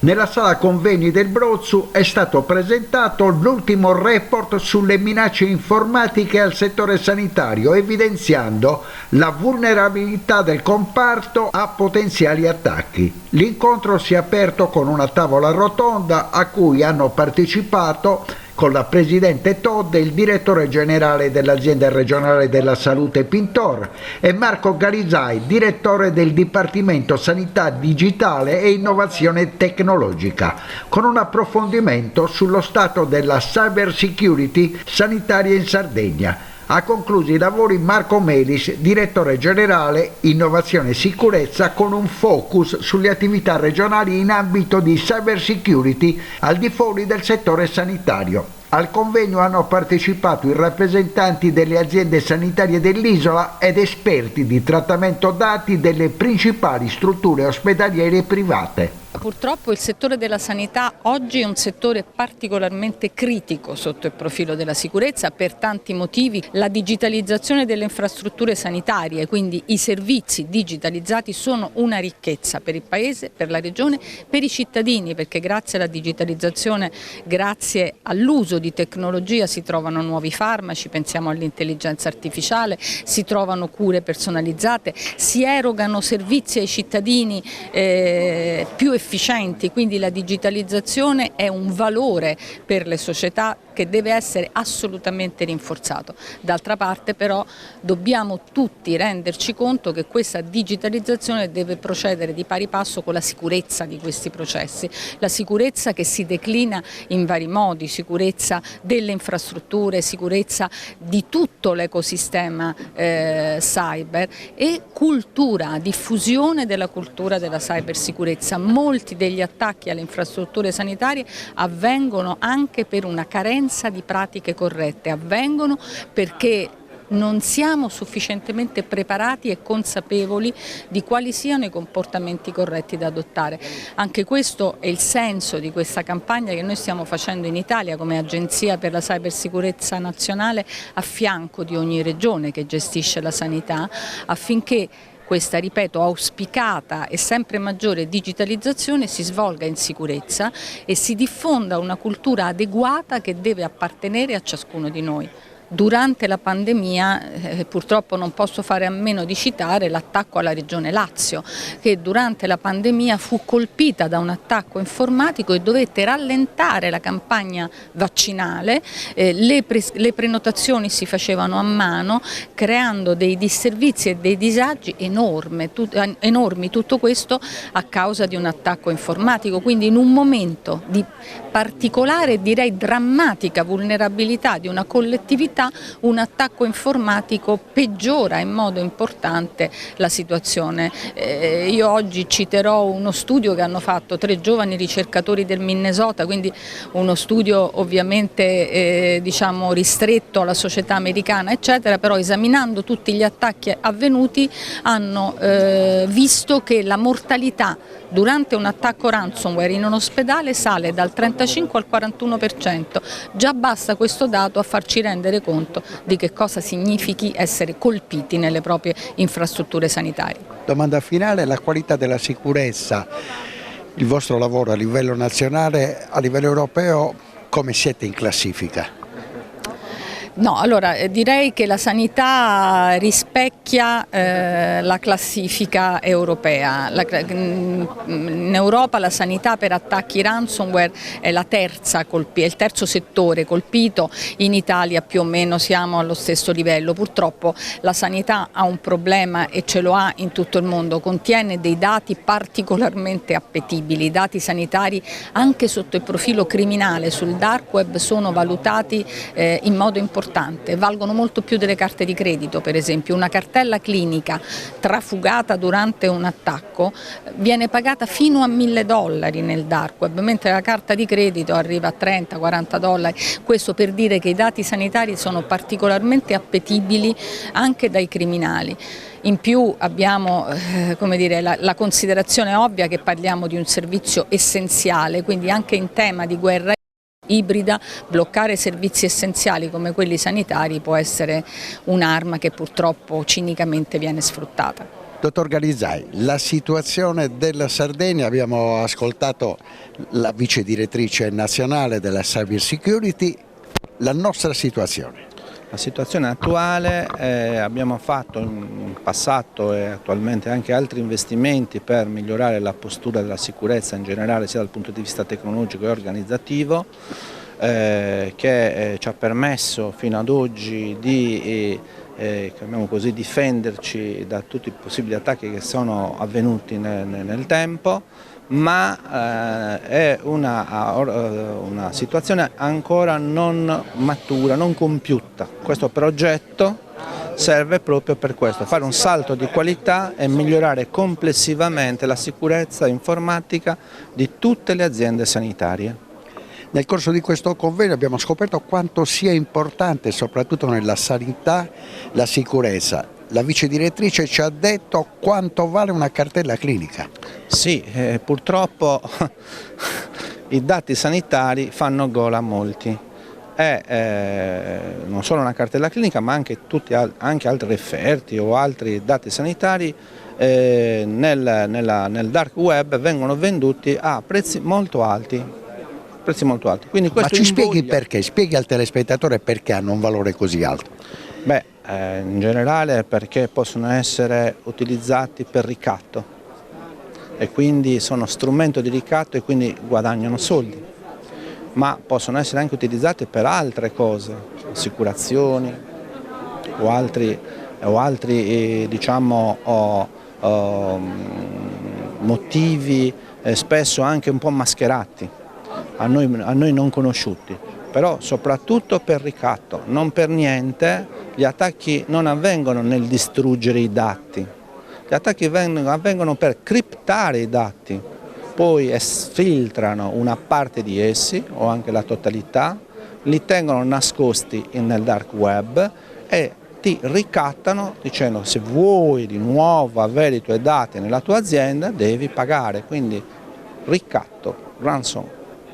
Nella sala convegni del Brozzu è stato presentato l'ultimo report sulle minacce informatiche al settore sanitario, evidenziando la vulnerabilità del comparto a potenziali attacchi. L'incontro si è aperto con una tavola rotonda a cui hanno partecipato con la Presidente Todd e il Direttore Generale dell'Azienda Regionale della Salute Pintor e Marco Garisai, Direttore del Dipartimento Sanità Digitale e Innovazione Tecnologica, con un approfondimento sullo stato della cyber security sanitaria in Sardegna. Ha concluso i lavori Marco Melis, Direttore Generale Innovazione e Sicurezza, con un focus sulle attività regionali in ambito di cyber security al di fuori del settore sanitario. Al convegno hanno partecipato i rappresentanti delle aziende sanitarie dell'isola ed esperti di trattamento dati delle principali strutture ospedaliere private. Purtroppo il settore della sanità oggi è un settore particolarmente critico sotto il profilo della sicurezza per tanti motivi. La digitalizzazione delle infrastrutture sanitarie, quindi i servizi digitalizzati, sono una ricchezza per il Paese, per la Regione, per i cittadini, perché grazie alla digitalizzazione, grazie all'uso di tecnologia si trovano nuovi farmaci, pensiamo all'intelligenza artificiale, si trovano cure personalizzate, si erogano servizi ai cittadini più efficienti, quindi la digitalizzazione è un valore per le società che deve essere assolutamente rinforzato. D'altra parte però dobbiamo tutti renderci conto che questa digitalizzazione deve procedere di pari passo con la sicurezza di questi processi, la sicurezza che si declina in vari modi, sicurezza delle infrastrutture, sicurezza di tutto l'ecosistema cyber e cultura, diffusione della cultura della cybersicurezza. Molti degli attacchi alle infrastrutture sanitarie avvengono anche per una carenza di pratiche corrette, avvengono perché non siamo sufficientemente preparati e consapevoli di quali siano i comportamenti corretti da adottare. Anche questo è il senso di questa campagna che noi stiamo facendo in Italia come Agenzia per la Cybersicurezza Nazionale a fianco di ogni regione che gestisce la sanità, affinché questa, ripeto, auspicata e sempre maggiore digitalizzazione si svolga in sicurezza e si diffonda una cultura adeguata che deve appartenere a ciascuno di noi. Durante la pandemia purtroppo non posso fare a meno di citare l'attacco alla Regione Lazio, che durante la pandemia fu colpita da un attacco informatico e dovette rallentare la campagna vaccinale, le prenotazioni si facevano a mano creando dei disservizi e dei disagi enormi, tutto questo a causa di un attacco informatico, quindi in un momento di particolare, direi drammatica vulnerabilità di una collettività, un attacco informatico peggiora in modo importante la situazione. Io oggi citerò uno studio che hanno fatto 3 giovani ricercatori del Minnesota, quindi uno studio ovviamente diciamo ristretto alla società americana eccetera, però esaminando tutti gli attacchi avvenuti hanno visto che la mortalità durante un attacco ransomware in un ospedale sale dal 35 al 41%. Già basta questo dato a farci rendere conto di che cosa significhi essere colpiti nelle proprie infrastrutture sanitarie. Domanda finale: la qualità della sicurezza, il vostro lavoro a livello nazionale, a livello europeo, come siete in classifica? No, allora direi che la sanità rispecchia la classifica europea. In Europa la sanità per attacchi ransomware è il terzo settore colpito, in Italia più o meno siamo allo stesso livello. Purtroppo la sanità ha un problema e ce lo ha in tutto il mondo, contiene dei dati particolarmente appetibili, i dati sanitari anche sotto il profilo criminale sul dark web sono valutati in modo importante importante, valgono molto più delle carte di credito. Per esempio una cartella clinica trafugata durante un attacco viene pagata fino a $1.000 nel dark web, mentre la carta di credito arriva a $30-40. Questo per dire che i dati sanitari sono particolarmente appetibili anche dai criminali. In più abbiamo la considerazione ovvia che parliamo di un servizio essenziale, quindi anche in tema di guerra ibrida bloccare servizi essenziali come quelli sanitari può essere un'arma che purtroppo cinicamente viene sfruttata. Dottor Galizzai, la situazione della Sardegna, abbiamo ascoltato la vice direttrice nazionale della Cyber Security, la nostra situazione. La situazione attuale, abbiamo fatto in passato e attualmente anche altri investimenti per migliorare la postura della sicurezza in generale sia dal punto di vista tecnologico e organizzativo, che ci ha permesso fino ad oggi di chiamiamo così, difenderci da tutti i possibili attacchi che sono avvenuti nel tempo, ma è una situazione ancora non matura, non compiuta. Questo progetto serve proprio per questo, fare un salto di qualità e migliorare complessivamente la sicurezza informatica di tutte le aziende sanitarie. Nel corso di questo convegno abbiamo scoperto quanto sia importante, soprattutto nella sanità, la sicurezza. La vice direttrice ci ha detto quanto vale una cartella clinica. Sì, purtroppo i dati sanitari fanno gola a molti. Non solo una cartella clinica ma anche altri referti o altri dati sanitari nel dark web vengono venduti a prezzi molto alti. Quindi ma ci spieghi perché? Spieghi al telespettatore perché hanno un valore così alto. Beh, in generale perché possono essere utilizzati per ricatto e quindi sono strumento di ricatto e quindi guadagnano soldi, ma possono essere anche utilizzati per altre cose, assicurazioni o altri diciamo, motivi spesso anche un po' mascherati, a noi non conosciuti. Però soprattutto per ricatto, non per niente gli attacchi non avvengono nel distruggere i dati, gli attacchi avvengono per criptare i dati, poi filtrano una parte di essi o anche la totalità, li tengono nascosti nel dark web e ti ricattano dicendo se vuoi di nuovo avere i tuoi dati nella tua azienda devi pagare, quindi ricatto, ransom.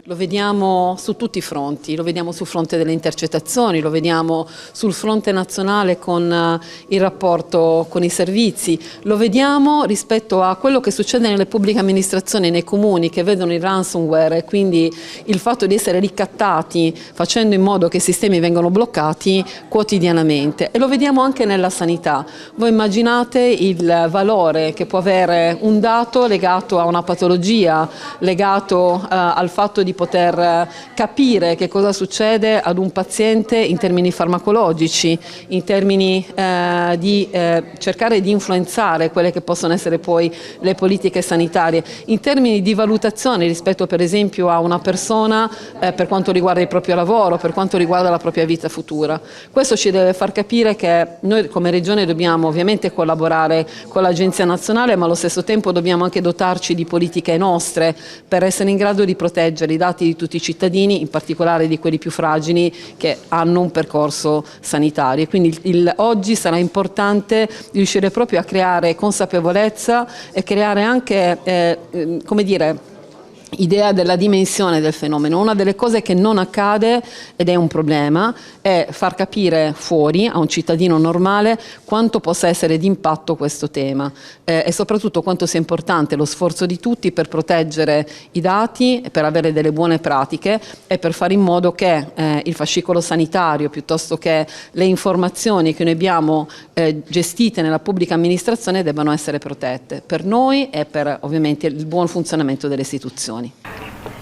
Lo vediamo su tutti i fronti, lo vediamo sul fronte delle intercettazioni, lo vediamo sul fronte nazionale con il rapporto con i servizi, lo vediamo rispetto a quello che succede nelle pubbliche amministrazioni, nei comuni che vedono il ransomware e quindi il fatto di essere ricattati facendo in modo che i sistemi vengano bloccati quotidianamente, e lo vediamo anche nella sanità. Voi immaginate il valore che può avere un dato legato a una patologia, legato al fatto di poter capire che cosa succede ad un paziente in termini farmacologici, in termini di cercare di influenzare quelle che possono essere poi le politiche sanitarie, in termini di valutazione rispetto per esempio a una persona per quanto riguarda il proprio lavoro, per quanto riguarda la propria vita futura. Questo ci deve far capire che noi come Regione dobbiamo ovviamente collaborare con l'Agenzia Nazionale, ma allo stesso tempo dobbiamo anche dotarci di politiche nostre per essere in grado di proteggere i dati di tutti i cittadini, in particolare di quelli più fragili che hanno un percorso sanitario. Quindi oggi sarà importante riuscire proprio a creare consapevolezza e creare anche, come dire, idea della dimensione del fenomeno. Una delle cose che non accade, ed è un problema, è far capire fuori a un cittadino normale quanto possa essere d'impatto questo tema e soprattutto quanto sia importante lo sforzo di tutti per proteggere i dati, per avere delle buone pratiche e per fare in modo che il fascicolo sanitario piuttosto che le informazioni che noi abbiamo gestite nella pubblica amministrazione debbano essere protette per noi e per ovviamente il buon funzionamento delle istituzioni.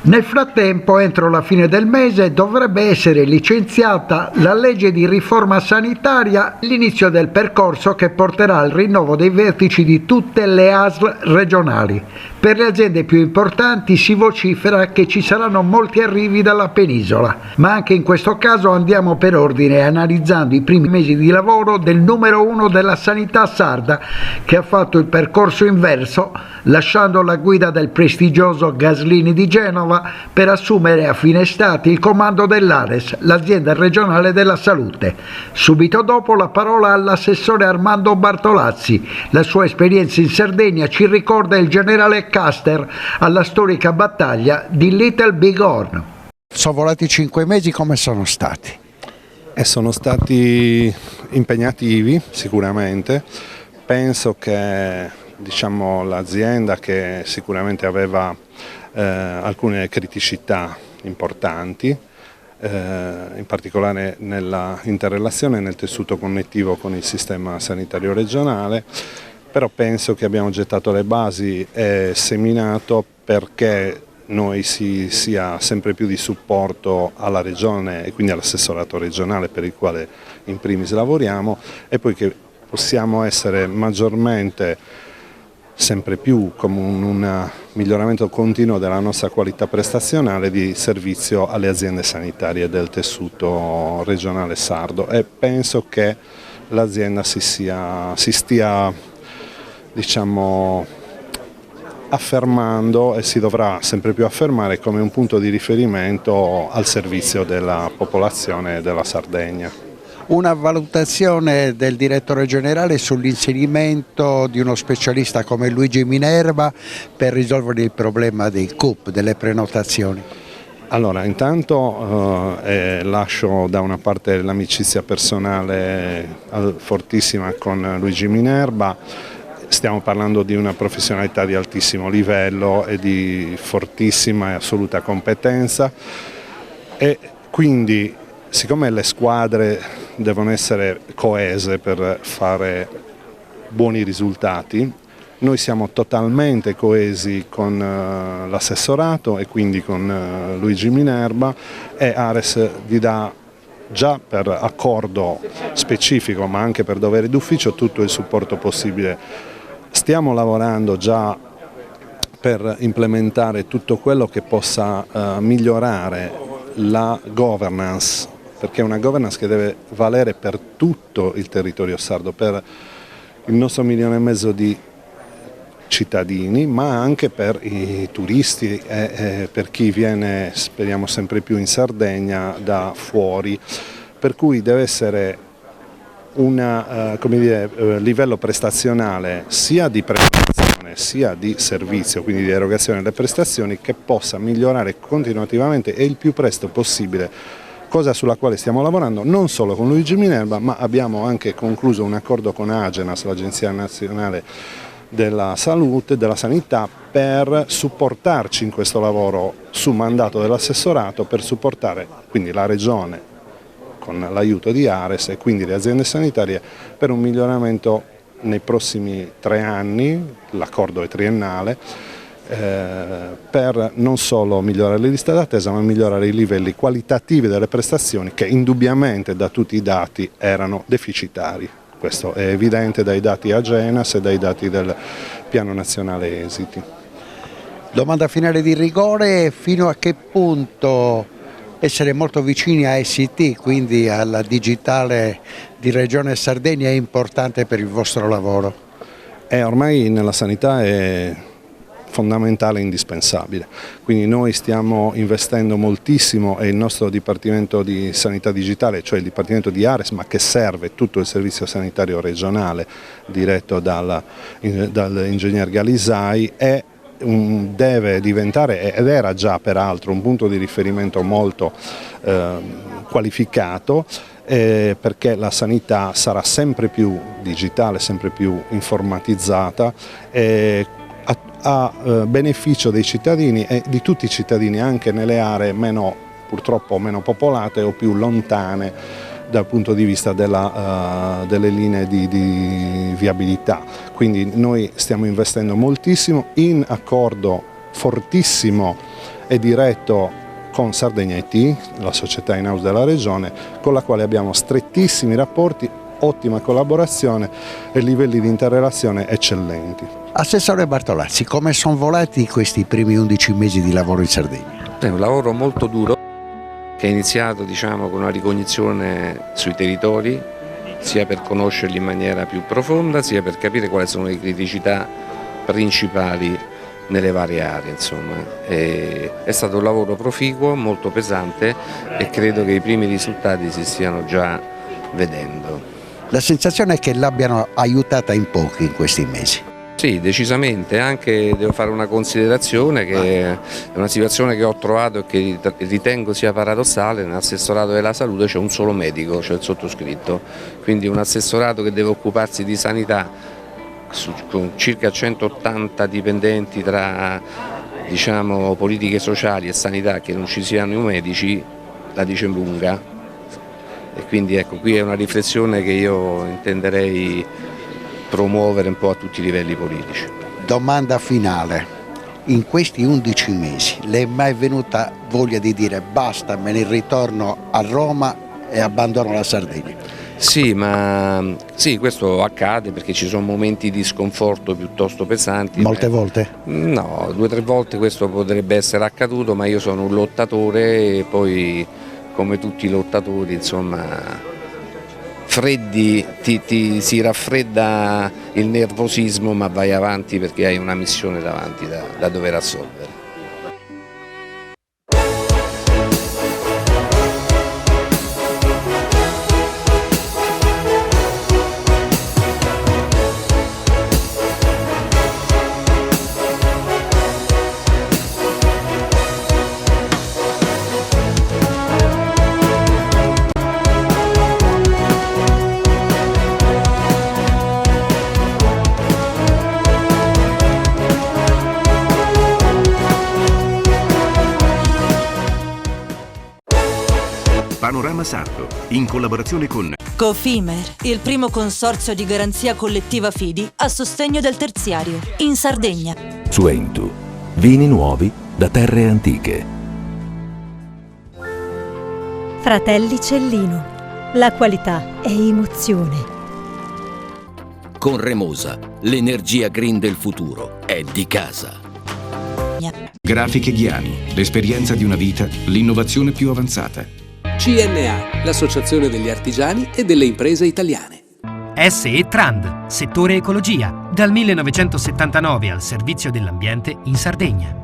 Nel frattempo, entro la fine del mese, dovrebbe essere licenziata la legge di riforma sanitaria, l'inizio del percorso che porterà al rinnovo dei vertici di tutte le ASL regionali. Per le aziende più importanti si vocifera che ci saranno molti arrivi dalla penisola, ma anche in questo caso andiamo per ordine analizzando i primi mesi di lavoro del numero 1 della sanità sarda, che ha fatto il percorso inverso lasciando la guida del prestigioso Gaslini di Genova per assumere a fine estate il comando dell'Ares, l'azienda regionale della salute. Subito dopo la parola all'assessore Armando Bartolazzi. La sua esperienza in Sardegna ci ricorda il generale Custer alla storica battaglia di Little Big Horn. Sono volati 5 mesi, come sono stati? Sono stati impegnativi sicuramente. Penso che l'azienda, che sicuramente aveva alcune criticità importanti, in particolare nella interrelazione nel tessuto connettivo con il sistema sanitario regionale, però penso che abbiamo gettato le basi e seminato perché noi si sia sempre più di supporto alla regione e quindi all'assessorato regionale, per il quale in primis lavoriamo, e poi che possiamo essere maggiormente, sempre più, come un miglioramento continuo della nostra qualità prestazionale di servizio alle aziende sanitarie del tessuto regionale sardo, e penso che l'azienda si stia affermando e si dovrà sempre più affermare come un punto di riferimento al servizio della popolazione della Sardegna. Una valutazione del direttore generale sull'inserimento di uno specialista come Luigi Minerva per risolvere il problema dei CUP, delle prenotazioni. Allora, intanto lascio da una parte l'amicizia personale fortissima con Luigi Minerva. Stiamo parlando di una professionalità di altissimo livello e di fortissima e assoluta competenza, e quindi, siccome le squadre devono essere coese per fare buoni risultati, noi siamo totalmente coesi con l'assessorato e quindi con Luigi Minerva, e Ares gli dà già per accordo specifico ma anche per dovere d'ufficio tutto il supporto possibile. Stiamo lavorando già per implementare tutto quello che possa migliorare la governance, perché è una governance che deve valere per tutto il territorio sardo, per il nostro 1,5 milioni di cittadini, ma anche per i turisti e per chi viene, speriamo sempre più, in Sardegna da fuori, per cui deve essere un livello prestazionale sia di prestazione sia di servizio, quindi di erogazione delle prestazioni, che possa migliorare continuativamente e il più presto possibile, cosa sulla quale stiamo lavorando non solo con Luigi Minerva, ma abbiamo anche concluso un accordo con Agenas, l'Agenzia Nazionale della Salute, della Sanità, per supportarci in questo lavoro su mandato dell'assessorato, per supportare quindi la Regione con l'aiuto di Ares e quindi le aziende sanitarie per un miglioramento nei prossimi 3 anni, l'accordo è triennale, per non solo migliorare le liste d'attesa ma migliorare i livelli qualitativi delle prestazioni, che indubbiamente da tutti i dati erano deficitari. Questo è evidente dai dati Agenas e dai dati del Piano Nazionale Esiti. Domanda finale di rigore: fino a che punto essere molto vicini a ICT, quindi alla digitale di Regione Sardegna, è importante per il vostro lavoro? Ormai nella sanità è fondamentale e indispensabile, quindi noi stiamo investendo moltissimo, e il nostro Dipartimento di Sanità Digitale, cioè il Dipartimento di Ares, ma che serve tutto il servizio sanitario regionale diretto dall'ingegner Galisai, deve diventare, ed era già peraltro, un punto di riferimento molto qualificato, perché la sanità sarà sempre più digitale, sempre più informatizzata, a beneficio dei cittadini e di tutti i cittadini, anche nelle aree purtroppo meno popolate o più lontane dal punto di vista delle linee di viabilità. Quindi noi stiamo investendo moltissimo, in accordo fortissimo e diretto con Sardegna IT, la società in house della Regione, con la quale abbiamo strettissimi rapporti ottima collaborazione e livelli di interrelazione eccellenti. Assessore Bartolazzi, come sono volati questi primi 11 mesi di lavoro in Sardegna? È un lavoro molto duro che è iniziato con una ricognizione sui territori, sia per conoscerli in maniera più profonda, sia per capire quali sono le criticità principali nelle varie aree. È stato un lavoro proficuo, molto pesante e credo che i primi risultati si stiano già vedendo. La sensazione è che l'abbiano aiutata in pochi in questi mesi. Sì, decisamente, anche devo fare una considerazione che è una situazione che ho trovato e che ritengo sia paradossale. Nell'assessorato della salute c'è un solo medico, cioè il sottoscritto, quindi un assessorato che deve occuparsi di sanità con circa 180 dipendenti tra politiche sociali e sanità, che non ci siano i medici, la dice lunga. E quindi ecco, qui è una riflessione che io intenderei promuovere un po' a tutti i livelli politici. Domanda finale, in questi 11 mesi le è mai venuta voglia di dire basta, me ne ritorno a Roma e abbandono la Sardegna? Sì, questo accade perché ci sono momenti di sconforto piuttosto pesanti. Molte volte? No, 2 o 3 volte questo potrebbe essere accaduto, ma io sono un lottatore e poi, come tutti i lottatori, freddi, si raffredda il nervosismo, ma vai avanti perché hai una missione davanti da dover assolvere. Panorama Sardo, in collaborazione con Cofimer, il primo consorzio di garanzia collettiva fidi a sostegno del terziario, in Sardegna. Suentu, vini nuovi da terre antiche. Fratelli Cellino, la qualità è emozione. Con Remosa, l'energia green del futuro è di casa. Grafiche Ghiani, l'esperienza di una vita, l'innovazione più avanzata. CNA, l'associazione degli artigiani e delle imprese italiane. SE Trand, settore ecologia, dal 1979 al servizio dell'ambiente in Sardegna.